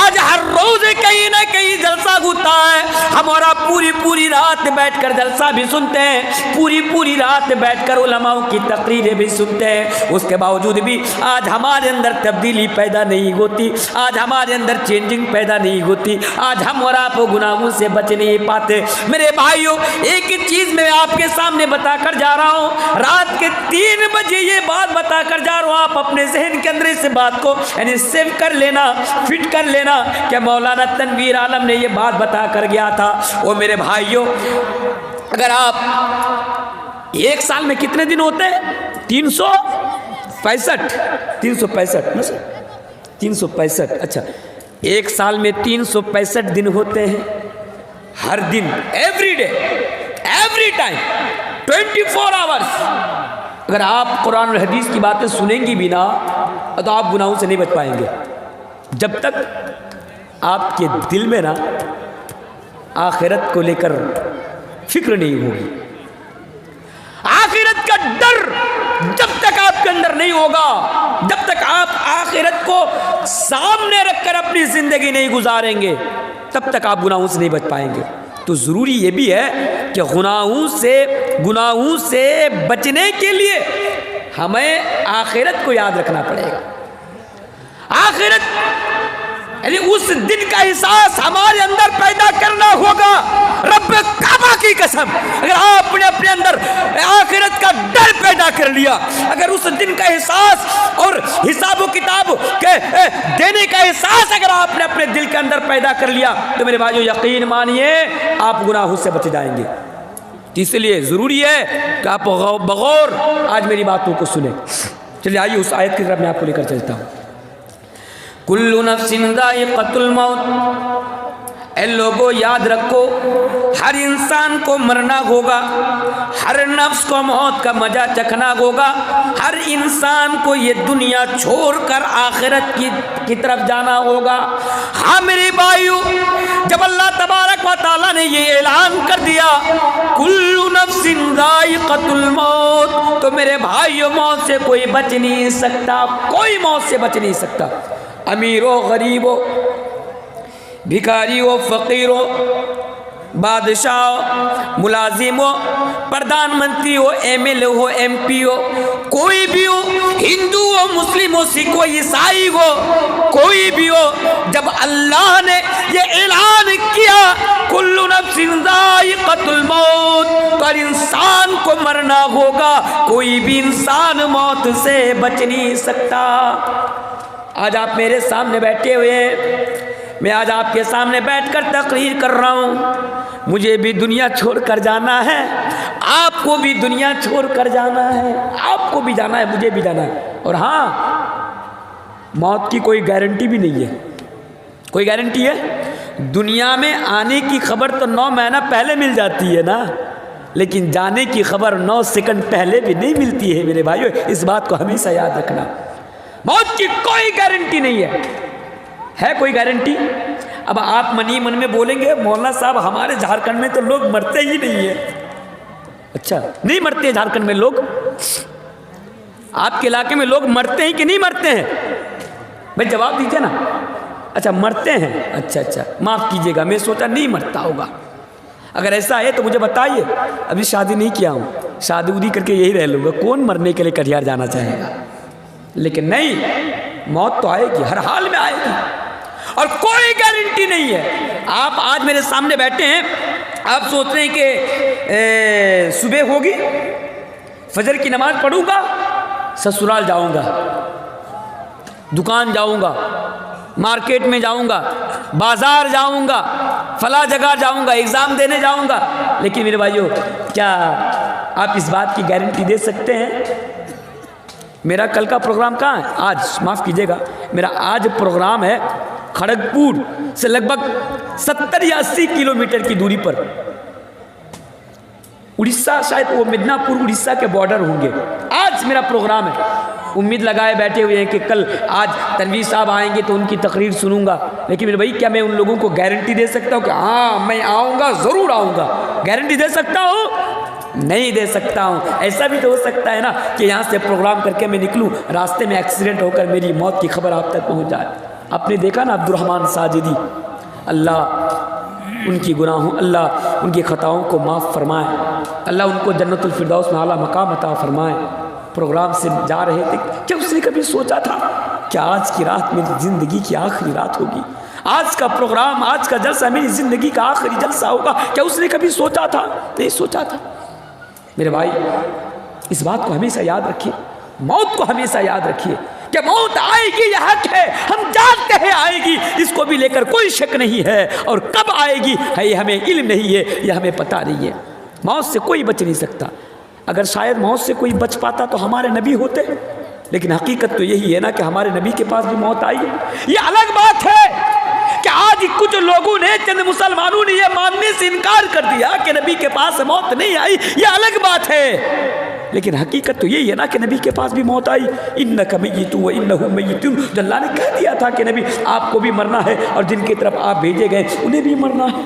آج ہر روز کہیں نہ کہیں جلسہ ہوتا ہے۔ ہم اور آپ پوری رات بیٹھ کر جلسہ بھی سنتے ہیں، پوری رات بیٹھ کر علماء کی تقریریں بھی سنتے ہیں، اس کے باوجود بھی آج ہمارے اندر تبدیلی پیدا نہیں ہوتی، آج ہمارے اندر چینجنگ پیدا نہیں ہوتی، آج ہم اور آپ گناہوں سے بچ نہیں پاتے۔ میرے بھائیو ایک چیز میں آپ کے سامنے بتا کر جا رہا ہوں، رات کے 3 بجے یہ بات بتا کر جا رہا ہوں، آپ اپنے ذہن کے اندر اس بات کو یعنی سیو کر لینا، فٹ کر لینا کہ مولانا تنویر عالم نے یہ بات بتا کر گیا تھا۔ وہ میرے بھائیوں اگر آپ ایک سال میں کتنے دن ہوتے ہیں؟ 365 اچھا ایک سال میں 365 دن ہوتے ہیں، ہر دن every day every time 24 hours اگر آپ قرآن اور حدیث کی باتیں سنیں گی بھی نا تو آپ گناہوں سے نہیں بچ پائیں گے، جب تک آپ کے دل میں نا آخرت کو لے کر فکر نہیں ہوگی، آخرت کا ڈر جب تک آپ کے اندر نہیں ہوگا، جب تک آپ آخرت کو سامنے رکھ کر اپنی زندگی نہیں گزاریں گے تب تک آپ گناہوں سے نہیں بچ پائیں گے۔ تو ضروری یہ بھی ہے کہ گناہوں سے بچنے کے لیے ہمیں آخرت کو یاد رکھنا پڑے گا۔ آخرت یعنی اس دن کا احساس ہمارے اندر پیدا کرنا ہوگا۔ رب کعبہ کی قسم اگر آپ نے اپنے اندر آخرت کا ڈر پیدا کر لیا، اگر اس دن کا احساس اور حساب و کتاب کے دینے کا احساس اگر آپ نے اپنے دل کے اندر پیدا کر لیا تو میرے بھائیو یقین مانیے آپ گناہوں سے بچ جائیں گے۔ اس لیے ضروری ہے کہ آپ بغور آج میری باتوں کو سنیں۔ چلیے آئیے اس آیت کی طرف میں آپ کو لے کر چلتا ہوں۔ کل نفس ذائقۃ الموت، اے لوگوں یاد رکھو ہر انسان کو مرنا ہوگا، ہر نفس کو موت کا مزہ چکھنا ہوگا، ہر انسان کو یہ دنیا چھوڑ کر آخرت کی طرف جانا ہوگا۔ ہاں میرے بھائیو جب اللہ تبارک و تعالیٰ نے یہ اعلان کر دیا کل نفس ذائقۃ الموت تو میرے بھائیو موت سے کوئی بچ نہیں سکتا، کوئی موت سے بچ نہیں سکتا، امیر ہو غریب ہو، بھکاری ہو فقیر ہو، بادشاہ ہو، ملازم ہو، پردھان منتری ہو، ایم ایل اے ہو، ایم پی ہو، کوئی بھی ہو، ہندو ہو، مسلم ہو، سکھ ہو، عیسائی ہو، کوئی بھی ہو، جب اللہ نے یہ اعلان کیا کل نفس ذائقۃ الموت تو ہر انسان کو مرنا ہوگا، کوئی بھی انسان موت سے بچ نہیں سکتا۔ آج آپ میرے سامنے بیٹھے ہوئے ہیں، میں آج آپ کے سامنے بیٹھ کر تقریر کر رہا ہوں، مجھے بھی دنیا چھوڑ کر جانا ہے، آپ کو بھی دنیا چھوڑ کر جانا ہے، آپ کو بھی جانا ہے، مجھے بھی جانا ہے۔ اور ہاں، موت کی کوئی گارنٹی بھی نہیں ہے۔ کوئی گارنٹی ہے؟ دنیا میں آنے کی خبر تو 9 مہینہ پہلے مل جاتی ہے نا، لیکن جانے کی خبر 9 سیکنڈ پہلے بھی نہیں ملتی ہے میرے بھائیو، اس بات کو ہمیشہ یاد رکھنا۔ موت کی کوئی گارنٹی نہیں ہے کوئی گارنٹی؟ اب آپ من ہی من میں بولیں گے مولانا صاحب ہمارے جھارکھنڈ میں تو لوگ مرتے ہی نہیں ہیں۔ اچھا، نہیں مرتے جھارکھنڈ میں لوگ؟ آپ کے علاقے میں لوگ مرتے ہیں کہ نہیں مرتے ہیں؟ بھائی جواب دیجیے نا۔ اچھا مرتے ہیں، اچھا معاف کیجیے گا، میں سوچا نہیں مرتا ہوگا۔ اگر ایسا ہے تو مجھے بتائیے، ابھی شادی نہیں کیا ہوں، شادی ودی کر کے یہی رہ لوں گا، کون مرنے کے لیے کٹیہار جانا چاہے گا؟ لیکن نہیں، موت تو آئے گی، ہر حال میں آئے گی، اور کوئی گارنٹی نہیں ہے۔ آپ آج میرے سامنے بیٹھے ہیں، آپ سوچ رہے ہیں کہ صبح ہوگی، فجر کی نماز پڑھوں گا، سسرال جاؤں گا، دکان جاؤں گا، مارکیٹ میں جاؤں گا، بازار جاؤں گا، فلاں جگہ جاؤں گا، ایگزام دینے جاؤں گا۔ لیکن میرے بھائیو، کیا آپ اس بات کی گارنٹی دے سکتے ہیں؟ میرا کل کا پروگرام کہاں ہے؟ آج، معاف کیجیے گا، میرا آج پروگرام ہے کھڑگپور سے لگ بھگ 70 یا 80 کلومیٹر کی دوری پر، اڑیسہ، شاید وہ مدنا پور اڑیسہ کے بارڈر ہوں گے۔ آج میرا پروگرام ہے، امید لگائے بیٹھے ہوئے ہیں کہ کل آج تنویر صاحب آئیں گے تو ان کی تقریر سنوں گا۔ لیکن میرے بھائی، کیا میں ان لوگوں کو گارنٹی دے سکتا ہوں کہ ہاں میں آؤں گا، ضرور آؤں گا؟ گارنٹی دے سکتا ہوں؟ نہیں دے سکتا ہوں۔ ایسا بھی تو ہو سکتا ہے نا کہ یہاں سے پروگرام کر کے میں نکلوں، راستے میں ایکسیڈنٹ ہو کر میری موت کی خبر آپ تک پہنچ جائے۔ آپ نے دیکھا نا عبدالرحمن ساجدی، اللہ ان کی گناہوں، اللہ ان کی خطاؤں کو معاف فرمائے، اللہ ان کو جنت الفردوس میں اعلیٰ مقام عطا فرمائے۔ پروگرام سے جا رہے تھے، کیا اس نے کبھی سوچا تھا کہ آج کی رات میری زندگی کی آخری رات ہوگی؟ آج کا پروگرام، آج کا جلسہ میری زندگی کا آخری جلسہ ہوگا؟ کیا اس نے کبھی سوچا تھا؟ نہیں سوچا تھا۔ میرے بھائی، اس بات کو ہمیشہ یاد رکھیے، موت کو ہمیشہ یاد رکھیے کہ موت آئے گی، یہ حق ہے، ہم جانتے ہیں آئے گی، اس کو بھی لے کر کوئی شک نہیں ہے، اور کب آئے گی ہے یہ ہمیں علم نہیں ہے، یہ ہمیں پتہ نہیں ہے۔ موت سے کوئی بچ نہیں سکتا۔ اگر شاید موت سے کوئی بچ پاتا تو ہمارے نبی ہوتے، لیکن حقیقت تو یہی ہے نا کہ ہمارے نبی کے پاس بھی موت آئی۔ یہ الگ بات ہے کہ آج کچھ لوگوں نے، چند مسلمانوں نے یہ ماننے سے انکار کر دیا کہ نبی کے پاس موت نہیں آئی، یہ الگ بات ہے، لیکن حقیقت تو یہی ہے نا کہ نبی کے پاس بھی موت آئی۔ انک میت و انہم میتون، جو اللہ نے کہہ دیا تھا کہ نبی آپ کو بھی مرنا ہے، اور جن کی طرف آپ بھیجے گئے انہیں بھی مرنا ہے۔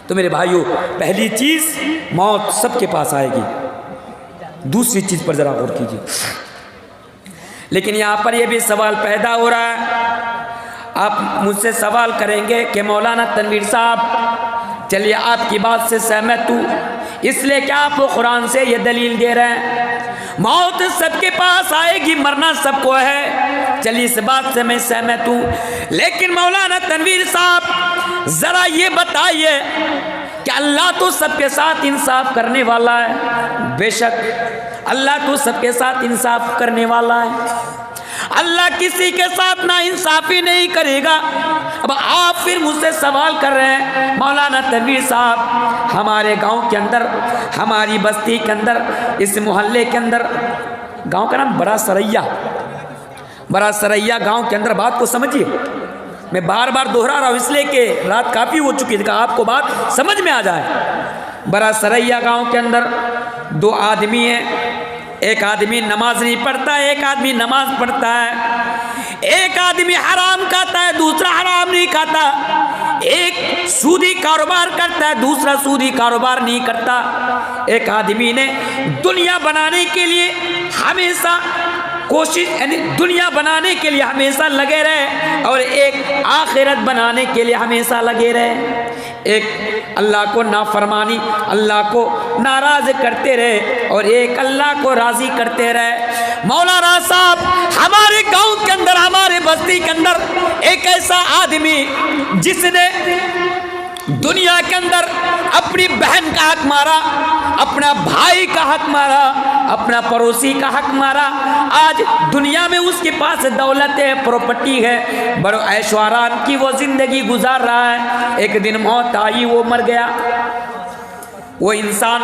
تو میرے بھائیو، پہلی چیز، موت سب کے پاس آئے گی۔ دوسری چیز پر ذرا غور کیجیے، لیکن یہاں پر یہ بھی سوال پیدا ہو رہا ہے، آپ مجھ سے سوال کریں گے کہ مولانا تنویر صاحب، چلیے آپ کی بات سے سہمت ہوں، اس لیے کہ آپ قرآن سے یہ دلیل دے رہے ہیں موت سب کے پاس آئے گی، مرنا سب کو ہے، چلیے اس بات سے میں سہمت ہوں، لیکن مولانا تنویر صاحب ذرا یہ بتائیے کہ اللہ تو سب کے ساتھ انصاف کرنے والا ہے، بے شک اللہ تو سب کے ساتھ انصاف کرنے والا ہے، اللہ کسی کے ساتھ نا انصافی نہیں کرے گا۔ اب آپ پھر مجھ سے سوال کر رہے ہیں مولانا تنویر صاحب، ہمارے گاؤں کے اندر، ہماری بستی کے اندر، اس محلے کے اندر، گاؤں کا نام بڑا سریا، بڑا سریا گاؤں کے اندر، بات کو سمجھیے، میں بار بار دہرا رہا ہوں اس لیے کہ رات کافی ہو چکی ہے، آپ کو بات سمجھ میں آ جائے۔ بڑا سریا گاؤں کے اندر 2 آدمی ہیں، ایک آدمی نماز نہیں پڑھتا ہے، ایک آدمی نماز پڑھتا ہے، ایک آدمی حرام کھاتا ہے، دوسرا حرام نہیں کھاتا، ایک سودی کاروبار کرتا ہے، دوسرا سودی کاروبار نہیں کرتا، ایک آدمی نے دنیا بنانے کے لیے ہمیشہ کوشش، یعنی دنیا بنانے کے لیے ہمیشہ لگے رہے، اور ایک آخرت بنانے کے لیے ہمیشہ لگے رہے، ایک اللہ کو نافرمانی، اللہ کو ناراض کرتے رہے، اور ایک اللہ کو راضی کرتے رہے۔ مولانا صاحب، ہمارے گاؤں کے اندر، ہمارے بستی کے اندر ایک ایسا آدمی جس نے دنیا کے اندر اپنی بہن کا حق مارا، اپنا بھائی کا حق مارا، اپنا پڑوسی کا حق مارا، آج دنیا میں اس کے پاس دولت ہے، پراپرٹی ہے، بڑے عیش و آرام کی وہ زندگی گزار رہا ہے، ایک دن موت آئی، وہ مر گیا۔ وہ انسان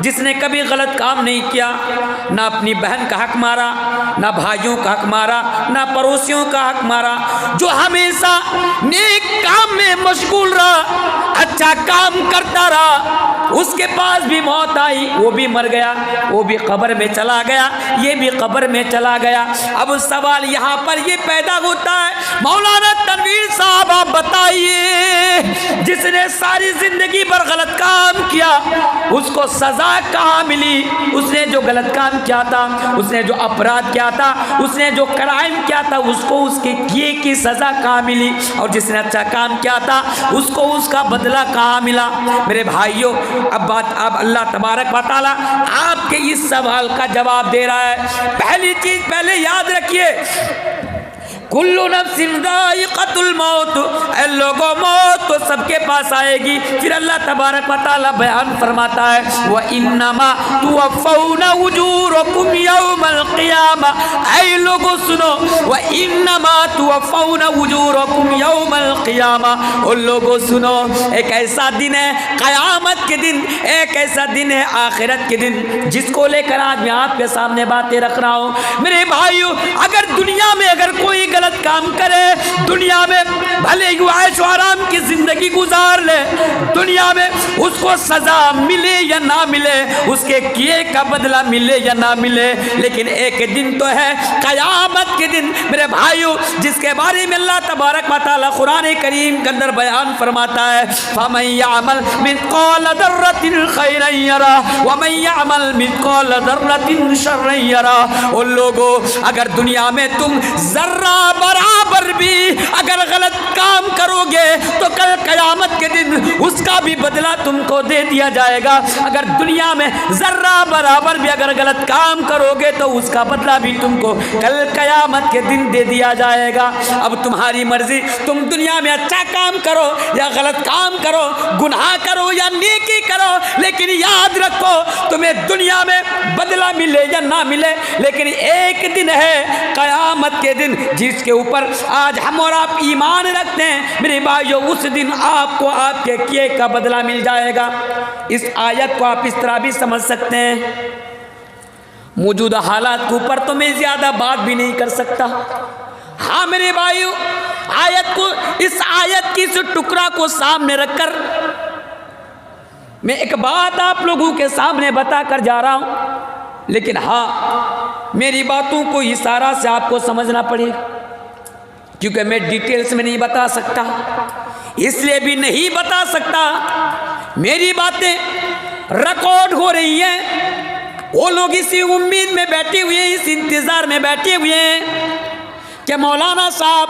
جس نے کبھی غلط کام نہیں کیا، نہ اپنی بہن کا حق مارا، نہ بھائیوں کا حق مارا، نہ پڑوسیوں کا حق مارا، جو ہمیشہ نیک کام میں مشغول رہا، اچھا کام کرتا رہا، اس کے پاس بھی موت آئی، وہ بھی مر گیا، وہ بھی قبر میں چلا گیا، یہ بھی قبر میں چلا گیا۔ اب سوال یہاں پر یہ پیدا ہوتا ہے، مولانا تنویر صاحب آپ بتائیے، جس نے ساری زندگی پر غلط کام کیا اس کو سزا کہاں ملی؟ اس نے جو غلط کام کیا تھا، اس نے جو اپرادھ کیا تھا، اس نے جو کرائم کیا تھا، اس کو اس کے کیے کی سزا کہاں ملی؟ اور جس نے اچھا کام کیا تھا اس کو اس کا بدلہ کہاں ملا؟ میرے بھائیوں، اب اللہ تبارک و تعالیٰ آپ کے اس سوال کا جواب دے رہا ہے۔ پہلی چیز پہلے یاد رکھیے، کل نفس ذائقۃ الموت، اے لوگوں موت تو سب کے پاس آئے گی۔ پھر اللہ تبارک و تعالیٰ بیان فرماتا ہے وَإِنَّمَا تُوَفَّوْنَ أُجُورَكُمْ يَوْمَ الْقِيَامَةِ، اے لوگوں سنو، وَإِنَّمَا تُوَفَّوْنَ أُجُورَكُمْ يَوْمَ الْقِيَامَةِ، اور لوگوں سنو، ایک ایسا دن ہے قیامت کے دن، ایک ایسا دن ہے آخرت کے دن، جس کو لے کر آج میں آپ کے سامنے باتیں رکھ رہا ہوں۔ میرے بھائیو، اگر دنیا میں اگر کوئی غلط کام کرے، دنیا میں بھلے ہی عیش و آرام کی زندگی گزار لے، دنیا میں اس کو سزا ملے یا نہ ملے، اس کے کیے کا بدلہ ملے یا نہ ملے، لیکن ایک دن تو ہے قیامت کے دن میرے بھائیو، جس کے بارے میں اللہ تبارک و تعالیٰ قرآن کریم کے اندر بیان فرماتا ہے فَمَن يَعْمَلْ مِثْقَالَ ذَرَّةٍ خَيْرًا يَرَهُ وَمَن يَعْمَلْ مِثْقَالَ ذَرَّةٍ شَرًّا يَرَهُ۔ اور لوگوں، اگر دنیا میں تم ذرہ برابر بھی اگر غلط کام کرو گے تو کل قیامت کے دن اس کا بھی بدلہ تم کو دے دیا جائے گا۔ اگر دنیا میں ذرہ برابر بھی اگر غلط کام کرو گے تو اس کا بدلہ بھی تم کو کل قیامت کے دن دے دیا جائے گا۔ اب تمہاری مرضی، تم دنیا میں اچھا کام کرو یا غلط کام کرو، گناہ کرو یا نیکی کرو، لیکن یاد رکھو تمہیں دنیا میں بدلہ ملے یا نہ ملے، لیکن ایک دن ہے قیامت کے دن جس کے اوپر آج ہم اور آپ ایمان رکھتے ہیں میرے بھائیو، اس دن آپ کو آپ کے کیے کا بدلہ مل جائے گا۔ اس آیت کو آپ اس طرح بھی سمجھ سکتے ہیں، موجودہ حالات کے اوپر تو میں زیادہ بات بھی نہیں کر سکتا، ہاں میرے بھائیو، آیت کو، اس آیت کی اس ٹکڑا کو سامنے رکھ کر میں ایک بات آپ لوگوں کے سامنے بتا کر جا رہا ہوں، لیکن ہاں میری باتوں کو اشارہ سے آپ کو سمجھنا پڑے گا، کیونکہ میں ڈیٹیلز میں نہیں بتا سکتا، اس لیے بھی نہیں بتا سکتا، میری باتیں ریکارڈ ہو رہی ہیں، وہ لوگ اسی امید میں بیٹھے ہوئے ہیں، اس انتظار میں بیٹھے ہوئے ہیں کہ مولانا صاحب،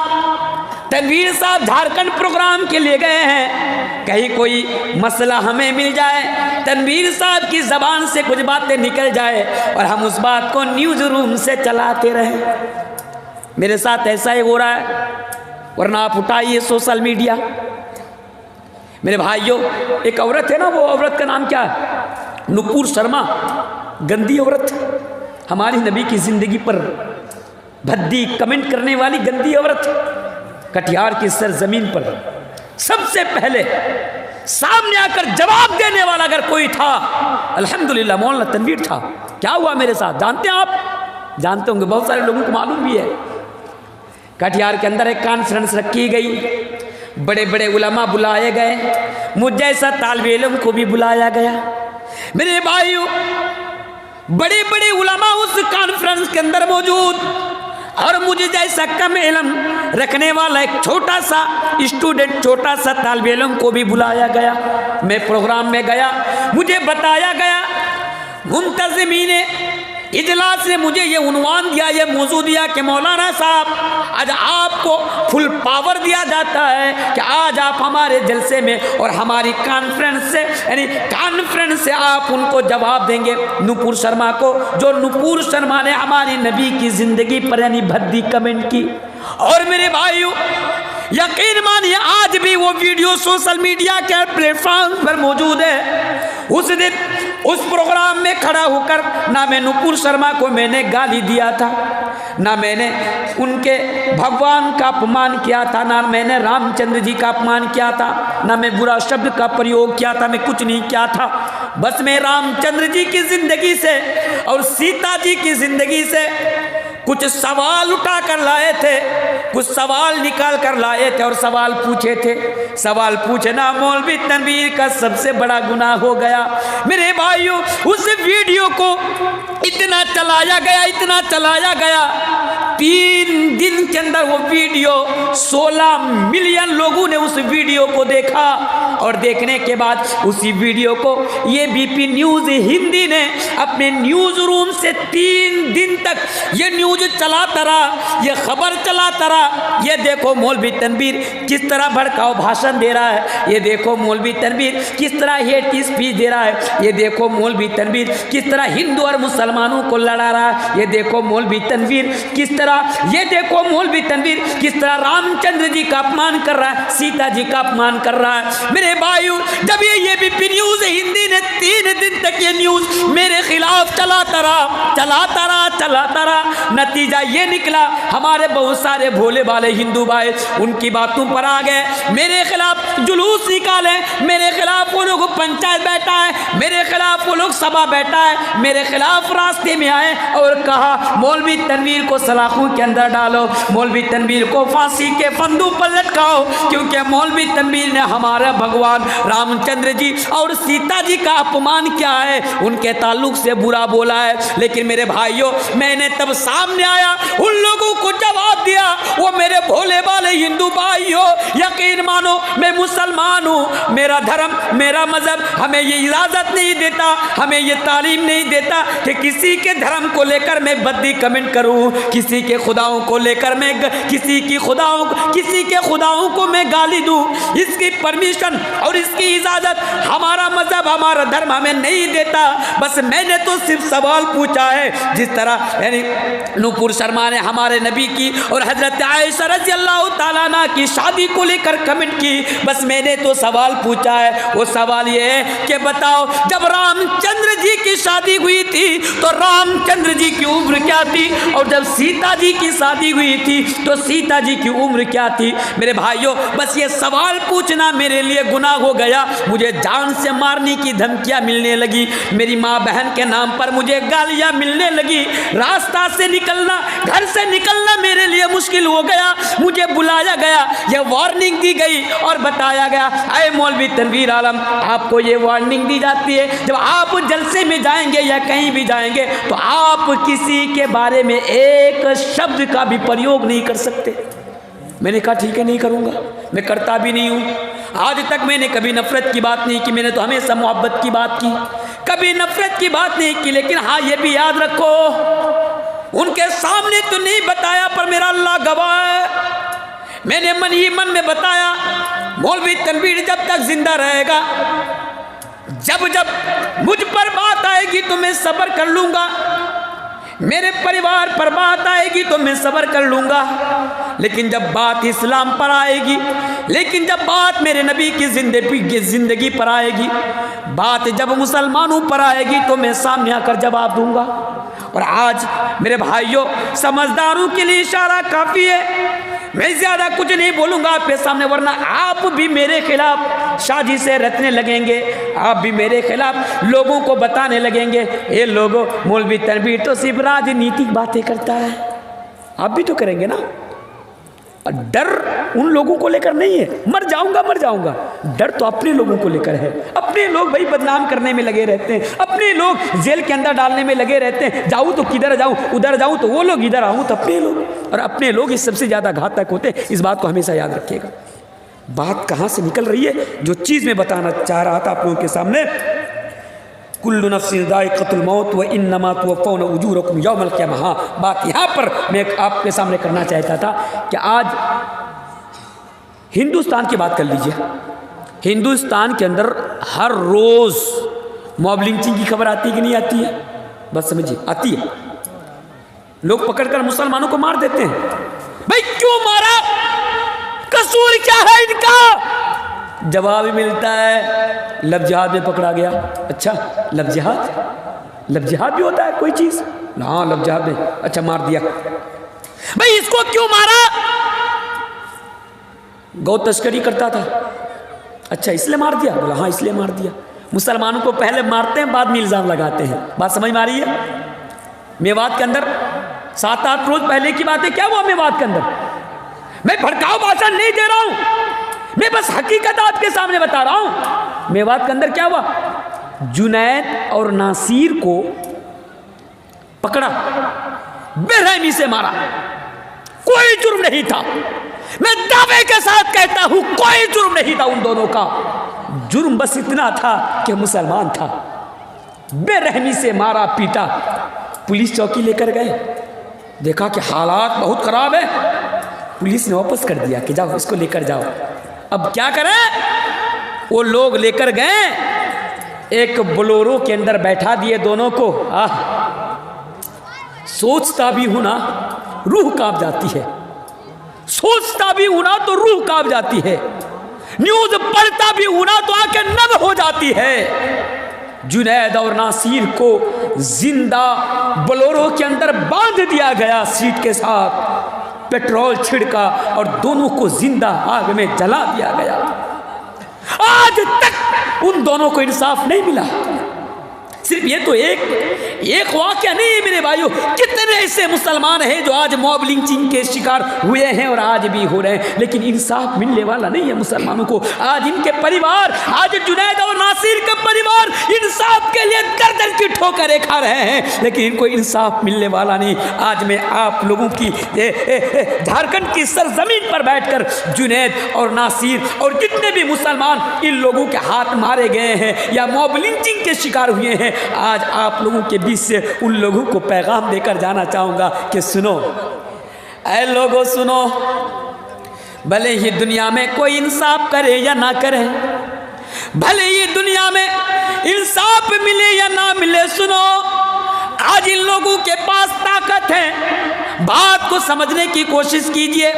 تنویر صاحب جھارکھنڈ پروگرام کے لیے گئے ہیں، کہیں کوئی مسئلہ ہمیں مل جائے، تنویر صاحب کی زبان سے کچھ باتیں نکل جائے اور ہم اس بات کو نیوز روم سے چلاتے رہیں۔ میرے ساتھ ایسا ہی ہو رہا ہے، ورنہ آپ اٹھائیے سوشل میڈیا۔ میرے بھائیوں، ایک عورت ہے نا، وہ عورت کا نام کیا ہے؟ نپور شرما، گندی عورت، ہماری نبی کی زندگی پر بھدی کمنٹ کرنے والی گندی عورت، کٹیہار کی سرزمین پر سب سے پہلے سامنے آ کر جواب دینے والا اگر کوئی تھا، الحمدللہ مولانا تنویر تھا۔ کیا ہوا میرے ساتھ جانتے ہیں آپ؟ جانتے ہوں گے، بہت سارے لوگوں کو معلوم بھی ہے۔ کٹیہار کے اندر ایک کانفرنس رکھی گئی، بڑے بڑے علماء بلائے گئے، مجھ جیسا طالب علم کو بھی بلایا گیا۔ میرے بھائیوں، بڑے بڑے علماء اس کانفرنس کے اندر موجود، اور مجھے جیسا کم علم رکھنے والا ایک چھوٹا سا اسٹوڈنٹ، چھوٹا سا طالب علم کو بھی بلایا گیا۔ میں پروگرام میں گیا، مجھے بتایا گیا، منتظمین اجلاس نے مجھے یہ عنوان دیا، یہ موضوع دیا کہ مولانا صاحب آج آپ کو فل پاور دیا جاتا ہے کہ آج آپ ہمارے جلسے میں اور ہماری کانفرنس سے، یعنی کانفرنس سے آپ ان کو جواب دیں گے، نپور شرما کو، جو نپور شرما نے ہماری نبی کی زندگی پر یعنی بھدی کمنٹ کی۔ اور میرے بھائیوں، یقین مانیے آج بھی وہ ویڈیو سوشل میڈیا کے پلیٹ فارم پر موجود ہے۔ اس دن اس پروگرام میں کھڑا ہو کر نہ میں نپور شرما کو میں نے گالی دیا تھا، نہ میں نے ان کے بھگوان کا اپمان کیا تھا، نہ میں نے رام چندر جی کا اپمان کیا تھا، نہ میں برا شبد کا پریوگ کیا تھا، میں کچھ نہیں کیا تھا۔ بس میں رام چندر جی کی زندگی سے اور سیتا جی کی زندگی سے کچھ سوال اٹھا کر لائے تھے، کچھ سوال نکال کر لائے تھے اور سوال پوچھے تھے۔ سوال پوچھنا مولوی تنویر کا سب سے بڑا گناہ ہو گیا۔ میرے بھائیوں، اس ویڈیو کو اتنا چلایا گیا 3 دن کے اندر وہ ویڈیو 16 ملین لوگوں نے اس ویڈیو کو دیکھا، اور دیکھنے کے بعد اسی ویڈیو کو یہ بی پی نیوز ہندی نے اپنے نیوز روم سے 3 دن تک یہ نیوز چلاتا رہا، یہ خبر چلاتا رہا۔ یہ دیکھو مولوی تنویر کس طرح بھڑکاؤ بھاشن دے رہا ہے، یہ دیکھو مولوی تنویر کس طرح ہیٹ اسپیچ دے رہا ہے، یہ دیکھو مولوی تنویر کس طرح ہندو اور مسلمانوں کو لڑا رہا ہے، یہ دیکھو مولوی تنویر کس طرح رام چندر جی کا اپمان کر رہا ہے، سیتا جی کا اپمان کر رہا ہے۔ میرے بھائیوں، جب یہ بی پی نیوز ہندی نے 3 دن تک یہ نیوز میرے خلاف چلاتا رہا، نتیجہ یہ نکلا ہمارے بہت سارے بھولے بالے ہندو بھائی ان کی باتوں پر آ گئے، میرے خلاف جلوس نکالے، میرے خلاف وہ لوگ پنچایت بیٹھا ہے، میرے خلاف وہ لوگ سبھا بیٹھا ہے، میرے خلاف راستے میں آئے اور کہا مولوی تنویر کو سلاخوں کے اندر ڈالو، مولوی تنویر کو پھانسی کے پھندوں پر لٹکاؤ، کیونکہ مولوی تنویر نے ہمارا بھگوان رام چندر جی اور سیتا جی کا اپمان کیا ہے، ان کے تعلق سے برا بولا ہے۔ لیکن میرے بھائیوں، میں نے تب سامنے آیا ان لوگوں کو جواب دیا، وہ میرے بھولے والے ہندو بھائیوں، یقین مانو میں مسلمان ہوں، میرا دھرم میرا مذہب ہمیں یہ اجازت نہیں دیتا، ہمیں یہ تعلیم نہیں دیتا کہ کسی کے دھرم کو لے کر میں بدی کمنٹ کروں، کسی کے خداؤں کو لے کر میں کسی کے خداؤں کو میں گالی دوں۔ اس کی پرمیشن اور اس کی اجازت ہمارا مذہب ہمارا دھرم ہمیں نہیں دیتا۔ بس میں نے تو صرف سوال پوچھا ہے، جس طرح یعنی نوپور شرما نے ہمارے نبی کی اور حضرت عائشہ رضی اللہ تعالیٰ عنہ کی شادی کو لے کر کمنٹ کی، بس میں نے تو سوال پوچھا ہے۔ وہ سوال یہ ہے کہ بتاؤ، جب رام چندر جی کی شادی ہوئی تھی تو رام چندر جی کی عمر کیا تھی، اور جب سیتا جی کی شادی ہوئی تھی تو سیتا جی کی عمر کیا تھی؟ میرے بھائیوں، بس یہ سوال پوچھنا میرے لیے گناہ ہو گیا۔ مجھے جان سے مارنے کی دھمکیاں ملنے لگی، میری ماں بہن کے نام پر مجھے گالیاں ملنے لگی، راستہ سے نکلنا، گھر سے نکلنا میرے لیے مشکل ہو گیا۔ مجھے بلایا گیا، یہ وارننگ دی گئی اور بتایا گیا، اے مولوی تنویر عالم، آپ کو یہ وارننگ دی جاتی ہے، جب آپ جلسے میں جائیں گے یا کہیں بھی جائیں گے تو آپ کسی کے بارے میں ایک شبد کا بھی پریوگ نہیں کر سکتے۔ میں نے کہا ٹھیک ہے، نہیں کروں گا، میں کرتا بھی نہیں ہوں۔ آج تک میں نے کبھی نفرت کی بات نہیں کی، میں نے تو ہمیشہ محبت کی بات کی، کبھی نفرت کی بات نہیں کی۔ لیکن ہاں یہ بھی یاد رکھو، ان کے سامنے تو نہیں بتایا، پر میرا اللہ گواہ ہے، میں نے من ہی من میں بتایا، مولوی تنویر جب تک زندہ رہے گا، جب مجھ پر بات آئے گی تو میں صبر کر لوں گا، میرے پریوار پر بات آئے گی تو میں صبر کر لوں گا، لیکن جب بات اسلام پر آئے گی، لیکن جب بات میرے نبی کی زندگی پر آئے گی، بات جب مسلمانوں پر آئے گی تو میں سامنے آ کر جواب دوں گا۔ اور آج میرے بھائیوں، سمجھداروں کے لیے اشارہ کافی ہے، میں زیادہ کچھ نہیں بولوں گا آپ کے سامنے، ورنہ آپ بھی میرے خلاف شادی سے رٹنے لگیں گے، آپ بھی میرے خلاف لوگوں کو بتانے لگیں گے، اے لوگوں، مولوی تنویر تو صرف راجنیتک باتیں کرتا ہے۔ آپ بھی تو کریں گے نا۔ ڈر ان لوگوں کو لے کر نہیں ہے، مر جاؤں گا، ڈر تو اپنے لوگوں کو لے کر ہے۔ اپنے لوگ بھائی بدنام کرنے میں لگے رہتے ہیں، اپنے لوگ جیل کے اندر ڈالنے میں لگے رہتے ہیں، جاؤں تو کدھر جاؤں، ادھر جاؤں تو وہ لوگ، ادھر آؤں تو اپنے لوگ، اور اپنے لوگ اس سب سے زیادہ گھاتک ہوتے ہیں۔ اس بات کو ہمیشہ یاد رکھیے گا۔ بات کہاں سے نکل رہی ہے؟ جو چیز میں بتانا چاہ رہا تھا آپ لوگوں کے سامنے، کل نفس ذائقۃ الموت وانما توفون اجورکم یوم القیامہ۔ ہاں، بات یہاں پر میں آپ کے سامنے کرنا چاہتا تھا کہ آج ہندوستان کی بات کر لیجئے، ہندوستان کے اندر ہر روز موب لنچنگ کی خبر آتی ہے کہ نہیں آتی ہے؟ بس سمجھیے، آتی ہے۔ لوگ پکڑ کر مسلمانوں کو مار دیتے ہیں، بھائی کیوں مارا؟ قصور کیا ہے ان کا؟ جواب ملتا ہے لب جہاد میں پکڑا گیا۔ اچھا، لب جہاد بھی ہوتا ہے کوئی چیز؟ ہاں، لب جہاد میں، اچھا مار دیا۔ بھائی اس کو کیوں مارا؟ گو تسکری کرتا تھا، اچھا اس لیے مار دیا؟ بولا ہاں اس لیے مار دیا۔ مسلمانوں کو پہلے مارتے ہیں بعد میں الزام لگاتے ہیں. بات سمجھ میں آ رہی ہے؟ میوات کے اندر 7-8 روز پہلے کی بات ہے. کیا ہوا میوات کے اندر؟ میں بھڑکاؤ بھاشن نہیں دے رہا ہوں, میں بس حقیقت آپ کے سامنے بتا رہا ہوں. میوات کے اندر کیا ہوا؟ جنید اور ناصیر کو پکڑا, بے رحمی سے مارا. کوئی جرم نہیں تھا, میں دعوے کے ساتھ کہتا ہوں کوئی جرم نہیں تھا ان دونوں کا. جرم بس اتنا تھا کہ مسلمان تھا. بے رحمی سے مارا پیٹا. پولیس چوکی لے کر گئے, دیکھا کہ حالات بہت خراب ہے. پولیس نے واپس کر دیا کہ جاؤ اس کو لے کر جاؤ. اب کیا کریں؟ وہ لوگ لے کر گئے, ایک بلورو کے اندر بیٹھا دیے دونوں کو. سوچتا بھی ہوں نا روح کانپ جاتی ہے, سوچتا بھی ہوں نا تو روح کانپ جاتی ہے, نیوز پڑھتا بھی ہوں نا تو آنکھیں نم ہو جاتی ہے. جنید اور ناصیر کو زندہ بلورو کے اندر باندھ دیا گیا سیٹ کے ساتھ, پیٹرول چھڑکا اور دونوں کو زندہ آگ میں جلا دیا گیا. آج تک ان دونوں کو انصاف نہیں ملا. صرف یہ تو ایک واقعہ نہیں ہے میرے بھائیوں, کتنے ایسے مسلمان ہیں جو آج موب لنچنگ کے شکار ہوئے ہیں اور آج بھی ہو رہے ہیں, لیکن انصاف ملنے والا نہیں ہے مسلمانوں کو. آج ان کے پریوار, آج جنید اور ناصیر کا پریوار انصاف کے لیے گردن کی ٹھوکریں کھا رہے ہیں, لیکن ان کو انصاف ملنے والا نہیں. آج میں آپ لوگوں کی جھارکھنڈ کی سرزمین پر بیٹھ کر جنید اور ناصیر اور جتنے بھی مسلمان ان لوگوں کے ہاتھ مارے گئے ہیں یا موب لنچنگ کے شکار ہوئے ہیں, آج آپ لوگوں کے بیچ سے ان لوگوں کو پیغام دے کر جانا چاہوں گا کہ سنو, اے لوگوں سنو, بھلے ہی دنیا میں کوئی انصاف کرے یا نہ کرے, بھلے ہی دنیا میں انصاف ملے یا نہ ملے, سنو آج ان لوگوں کے پاس طاقت ہے. بات کو سمجھنے کی کوشش کیجئے,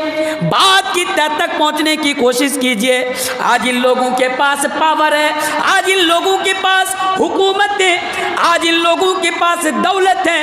بات کی تہ تک پہنچنے کی کوشش کیجئے. آج ان لوگوں کے پاس پاور ہے, آج ان لوگوں کے پاس حکومت ہے, آج ان لوگوں کے پاس دولت ہے.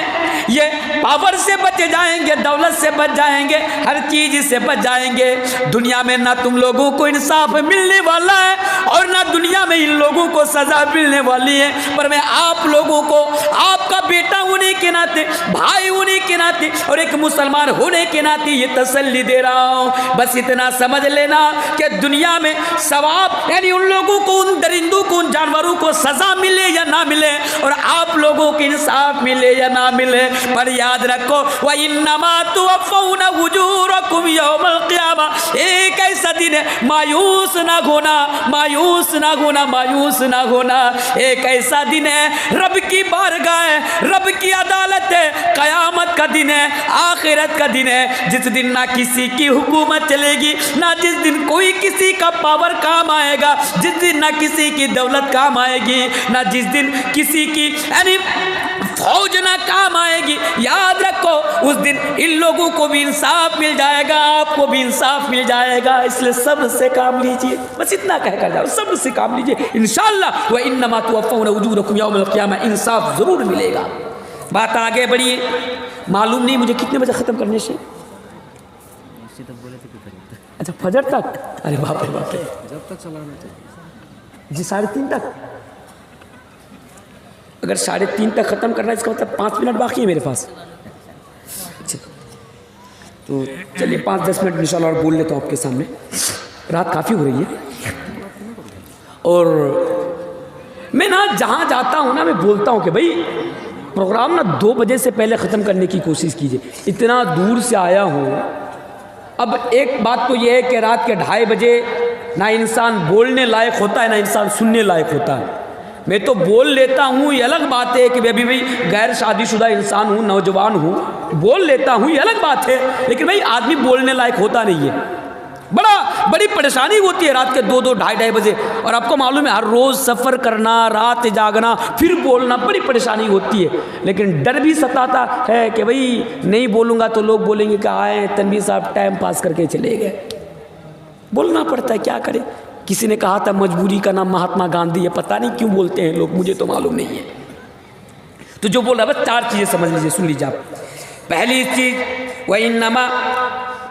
یہ پاور سے بچ جائیں گے, دولت سے بچ جائیں گے, ہر چیز سے بچ جائیں گے. دنیا میں نہ تم لوگوں کو انصاف ملنے والا ہے اور نہ دنیا میں ان لوگوں کو سزا ملنے والی ہے. پر میں آپ لوگوں کو آپ کا بیٹا ہونے کے ناطے, بھائی ہونے کے ناطے اور ایک مسلمان ہونے کے ناطے یہ تسلی دے رہا ہوں, بس اتنا سمجھ لینا کہ دنیا میں ثواب یعنی ان لوگوں کو, ان درندوں کو, ان جانوروں کو سزا ملے یا نہ ملے اور آپ لوگوں کو انصاف ملے یا نہ ملے, پر یاد رکھو وَإِنَّمَا تُوَفَّوْنَ أُجُورَكُمْ يَوْمَ الْقِيَامَةِ. ایک ایسا دن ہے, مایوس نہ ہونا, مایوس نہ ہونا, مایوس نہ ہونا. ایک ایسا دن ہے, رب کی بارگاہ ہے, رب کی عدالت ہے, قیامت کا دن ہے, آخرت کا دن ہے, جس دن نہ کسی کی حکومت چلے گی, نہ جس دن کوئی کسی کا پاور کام آئے گا, جس دن نہ کسی کی دولت کام آئے گی, نہ جس دن کسی کی یعنی فوج نہ کام آئے گی. یاد رکھو اس دن ان لوگوں کو بھی انصاف مل جائے گا, آپ کو بھی انصاف مل جائے گا. اس لیے صبر سے کام لیجئے, بس اتنا کہہ کر جاؤ, صبر سے کام لیجئے, انشاءاللہ وَإِنَّمَا تُوَفَّوْنَ أُجُورَكُمْ يَوْمَ الْقِيَامَةِ. انصاف ضرور ملے گا. بات آگے بڑھی, معلوم نہیں مجھے کتنے بجے ختم کرنے سے, اچھا فجر تک, ارے باپ رے باپ رے, جب تک چلانا چاہیے جی 3:30 تک. اگر 3:30 تک ختم کرنا ہے اس کا مطلب 5 منٹ باقی ہے میرے پاس. اچھا تو چلیے 5-10 منٹ انشاءاللہ اور بول لیتا ہوں آپ کے سامنے. رات کافی ہو رہی ہے اور میں نا جہاں جاتا ہوں نا میں بولتا ہوں کہ بھائی پروگرام نا 2 بجے سے پہلے ختم کرنے کی کوشش کیجیے. اتنا دور سے آیا ہوں. اب ایک بات تو یہ ہے کہ رات کے 2:30 بجے نہ انسان بولنے لائق ہوتا ہے نہ انسان سننے لائق ہوتا ہے. میں تو بول لیتا ہوں, یہ الگ بات ہے کہ ابھی غیر شادی شدہ انسان ہوں, نوجوان ہوں, بول لیتا ہوں, یہ الگ بات ہے, لیکن بھائی آدمی بولنے لائق ہوتا نہیں ہے. بڑی پریشانی ہوتی ہے رات کے 2-2-2:30 بجے. اور آپ کو معلوم ہے ہر روز سفر کرنا, رات جاگنا, پھر بولنا, بڑی پریشانی ہوتی ہے. لیکن ڈر بھی ستاتا ہے کہ بھئی نہیں بولوں گا تو لوگ بولیں گے کہ آئے تنویر صاحب ٹائم پاس کر کے چلے گئے. بولنا پڑتا ہے, کیا کرے. کسی نے کہا تھا مجبوری کا نام مہاتما گاندھی ہے, پتہ نہیں کیوں بولتے ہیں لوگ, مجھے تو معلوم نہیں ہے. تو جو بول رہا ہے بس 4 چیزیں سمجھ لیجیے, سن لیجیے آپ. پہلی چیز وَإِنَّمَا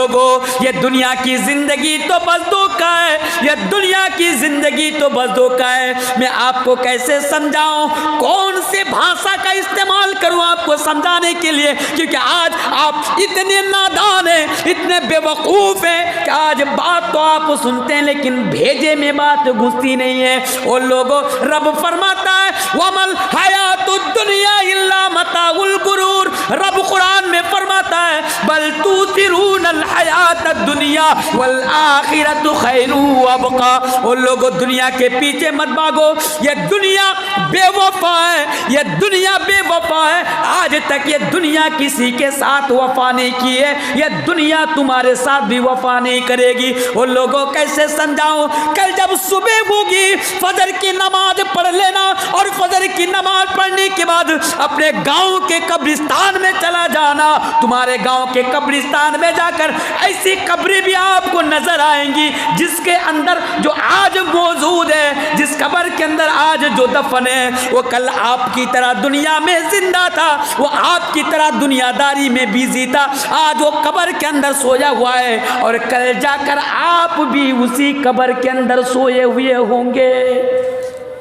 لوگوں یہ دنیا کی زندگی تو بس دھوکہ ہے، یہ دنیا کی زندگی تو بس دھوکہ ہے۔ میں آپ کو کیسے سمجھاؤں، کون سے بھاشا کا استعمال کروں آپ کو سمجھانے کے لیے، کیونکہ آج آپ اتنے نادان ہیں، اتنے بے وقوف ہیں کہ آج بات تو آپ سنتے ہیں لیکن بھیجے میں بات گھستی نہیں ہے۔ اور لوگوں رب فرماتا ہے وَمَا الْحَيَاةُ الدُّنْيَا إِلَّا مَتَاعُ الْغُرُورِ، رب قرآن میں فرماتا ہے بل تُؤْثِرُونَ الْحَيَاةَ الدُّنْيَا وَالْآخِرَةُ خَيْرٌ وَأَبْقَىٰ۔ اور لوگوں دنیا کے پیچھے مت بھاگو، یہ دنیا بے وفا ہے، یہ دنیا بے وفا ہے، آج تک یہ دنیا کسی کے ساتھ وفا نہیں کی ہے، یہ دنیا تمہارے ساتھ بھی وفا نہیں کرے گی۔ اور لوگوں کیسے سمجھاؤں، کل جب صبح ہوگی فجر کی نماز پڑھ لینا، اور فجر کی نماز پڑھنے کے بعد اپنے گاؤں کے قبرستان میں چلا جانا، تمہارے گاؤں کے قبرستان میں جا کر ایسی قبریں بھی آپ کو نظر آئیں گی جس کے اندر جو آج موجود ہے، جس قبر کے اندر آج جو دفن ہے وہ کل آپ کی طرح دنیا میں زندہ تھا، وہ آپ کی طرح دنیا داری میں بیزی تھا، آج وہ قبر کے اندر سویا ہوا ہے اور کل جا کر آپ بھی اسی قبر کے اندر سوئے ہوئے ہوں گے۔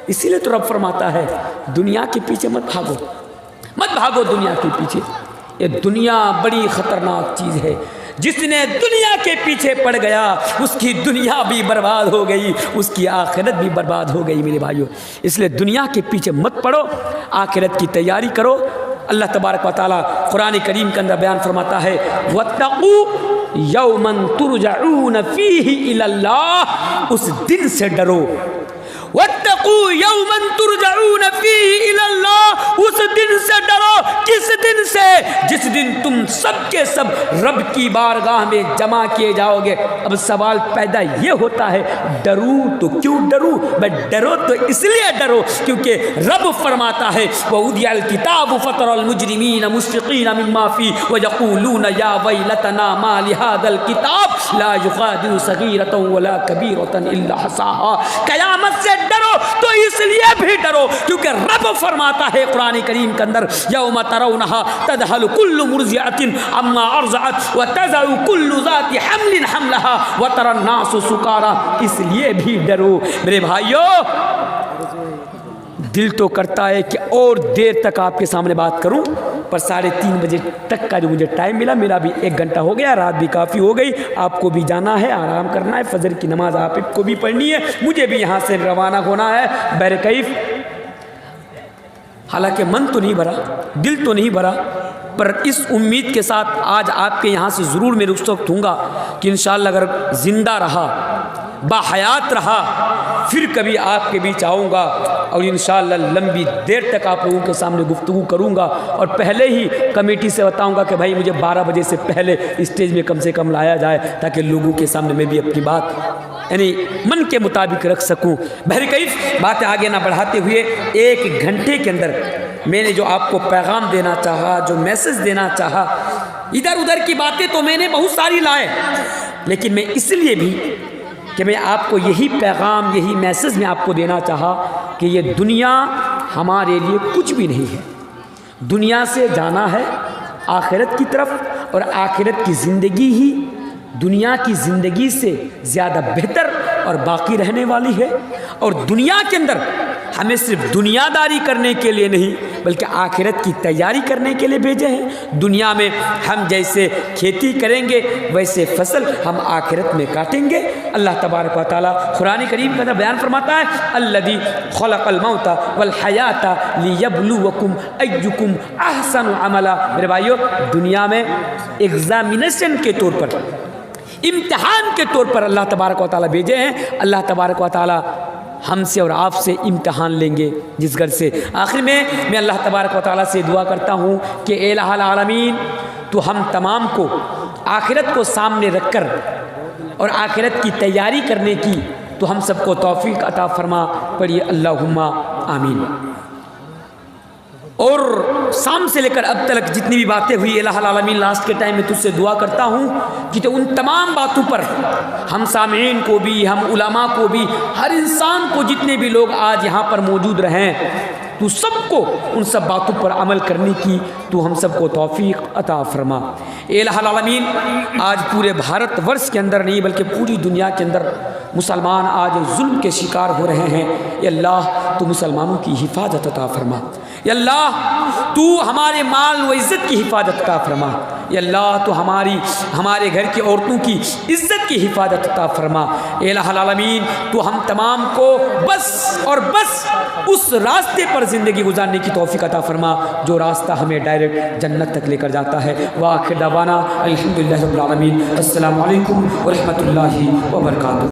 اسی لیے تو رب فرماتا ہے دنیا کے پیچھے مت بھاگو، مت بھاگو دنیا کے پیچھے، یہ دنیا بڑی خطرناک چیز ہے، جس نے دنیا کے پیچھے پڑ گیا اس کی دنیا بھی برباد ہو گئی، اس کی آخرت بھی برباد ہو گئی میرے بھائیوں۔ اس لیے دنیا کے پیچھے مت پڑو، آخرت کی تیاری کرو۔ اللہ تبارک و تعالیٰ قرآن کریم کے اندر بیان فرماتا ہے وَاتَّقُوا يَوْمًا تُرْجَعُونَ فِيهِ إِلَى اللَّهِ، اس دن سے ڈرو، وَاتَّقُوا يَوْمًا تُرْجَعُونَ فِيهِ إِلَى اللَّهِ، اس دن سے ڈرو، کس دن سے؟ جس دن تم سب کے سب رب کی بارگاہ میں جمع کیے جاؤ گے۔ اب سوال پیدا یہ ہوتا ہے ڈروں تو کیوں ڈروں؟ میں ڈرو تو اس لیے ڈرو کیونکہ رب فرماتا ہے وَأُوذِيَ الْكِتَابُ فَتَرَى الْمُجْرِمِينَ مُشْفِقِينَ مِمَّا فِيهِ وَيَقُولُونَ يَا وَيْلَتَنَا مَا لِهَذَا الْكِتَابِ لَا يُغَادِرُ صَغِيرَةً وَلَا كَبِيرَةً إِلَّا أَحْصَاهَا۔ قیامت سے ڈرو تو اس لیے بھی ڈرو کیونکہ رب فرماتا ہے قرآن کریم کے اندر یوم ترونہا تذہل کل مرضعۃ عما ارضعت وتضع کل ذات حمل حملها وتری الناس سکارا۔ اس لیے بھی ڈرو میرے بھائیو۔ دل تو کرتا ہے کہ اور دیر تک آپ کے سامنے بات کروں، پر 3:30 بجے تک کا جو مجھے ٹائم ملا، میرا بھی 1 گھنٹہ ہو گیا، رات بھی کافی ہو گئی، آپ کو بھی جانا ہے، آرام کرنا ہے، فجر کی نماز آپ کو بھی پڑھنی ہے، مجھے بھی یہاں سے روانہ ہونا ہے بہرکیف۔ حالانکہ من تو نہیں بھرا، دل تو نہیں بھرا، پر اس امید کے ساتھ آج آپ کے یہاں سے ضرور میں رخصت ہوں گا کہ انشاءاللہ اگر زندہ رہا، باحیات رہا، پھر کبھی آپ کے بیچ آؤں گا اور انشاءاللہ لمبی دیر تک آپ لوگوں کے سامنے گفتگو کروں گا، اور پہلے ہی کمیٹی سے بتاؤں گا کہ بھائی مجھے 12 بجے سے پہلے اسٹیج میں کم سے کم لایا جائے تاکہ لوگوں کے سامنے میں بھی اپنی بات یعنی من کے مطابق رکھ سکوں۔ بہرکیف باتیں آگے نہ بڑھاتے ہوئے 1 گھنٹے کے اندر میں نے جو آپ کو پیغام دینا چاہا، جو میسج دینا چاہا، ادھر ادھر کی باتیں تو میں نے بہت ساری لائے، لیکن میں اس لیے بھی کہ میں آپ کو یہی پیغام، یہی میسج میں آپ کو دینا چاہا کہ یہ دنیا ہمارے لیے کچھ بھی نہیں ہے، دنیا سے جانا ہے آخرت کی طرف، اور آخرت کی زندگی ہی دنیا کی زندگی سے زیادہ بہتر اور باقی رہنے والی ہے، اور دنیا کے اندر ہمیں صرف دنیا داری کرنے کے لیے نہیں بلکہ آخرت کی تیاری کرنے کے لیے بھیجے ہیں۔ دنیا میں ہم جیسے کھیتی کریں گے ویسے فصل ہم آخرت میں کاٹیں گے۔ اللہ تبارک و تعالیٰ قرآن کریم کا بیان فرماتا ہے الذی خلق الموت والحیات لیبلوکم ایکم احسن عملا۔ میرے بھائیو، دنیا میں ایگزامینیشن کے طور پر، امتحان کے طور پر اللہ تبارک و تعالیٰ بھیجے ہیں۔ اللہ تبارک و تعالیٰ ہم سے اور آپ سے امتحان لیں گے جس گھر سے۔ آخر میں اللہ تبارک و تعالیٰ سے دعا کرتا ہوں کہ اے الہ العالمین، تو ہم تمام کو آخرت کو سامنے رکھ کر اور آخرت کی تیاری کرنے کی تو ہم سب کو توفیق عطا فرما۔ پڑھیے اللہم آمین۔ اور شام سے لے کر اب تک جتنی بھی باتیں ہوئی الہ العالمین، لاسٹ کے ٹائم میں تجھ سے دعا کرتا ہوں کہ تو ان تمام باتوں پر ہم سامعین کو بھی، ہم علماء کو بھی، ہر انسان کو، جتنے بھی لوگ آج یہاں پر موجود رہیں، تو سب کو ان سب باتوں پر عمل کرنے کی تو ہم سب کو توفیق عطا فرما۔ الہ العالمین آج پورے بھارت ورش کے اندر نہیں بلکہ پوری دنیا کے اندر مسلمان آج ظلم کے شکار ہو رہے ہیں. اے اللہ تو مسلمانوں کی حفاظت عطا فرما. یا اللہ تو ہمارے مال و عزت کی حفاظت عطا فرما. یا اللہ تو ہمارے گھر کی عورتوں کی عزت کی حفاظت عطا فرما. اے الہ العالمین تو ہم تمام کو بس اور بس اس راستے پر زندگی گزارنے کی توفیق عطا فرما جو راستہ ہمیں ڈائریکٹ جنت تک لے کر جاتا ہے. وآخر دعوانا الحمدللہ رب العالمین. السلام علیکم ورحمۃ اللہ وبرکاتہ.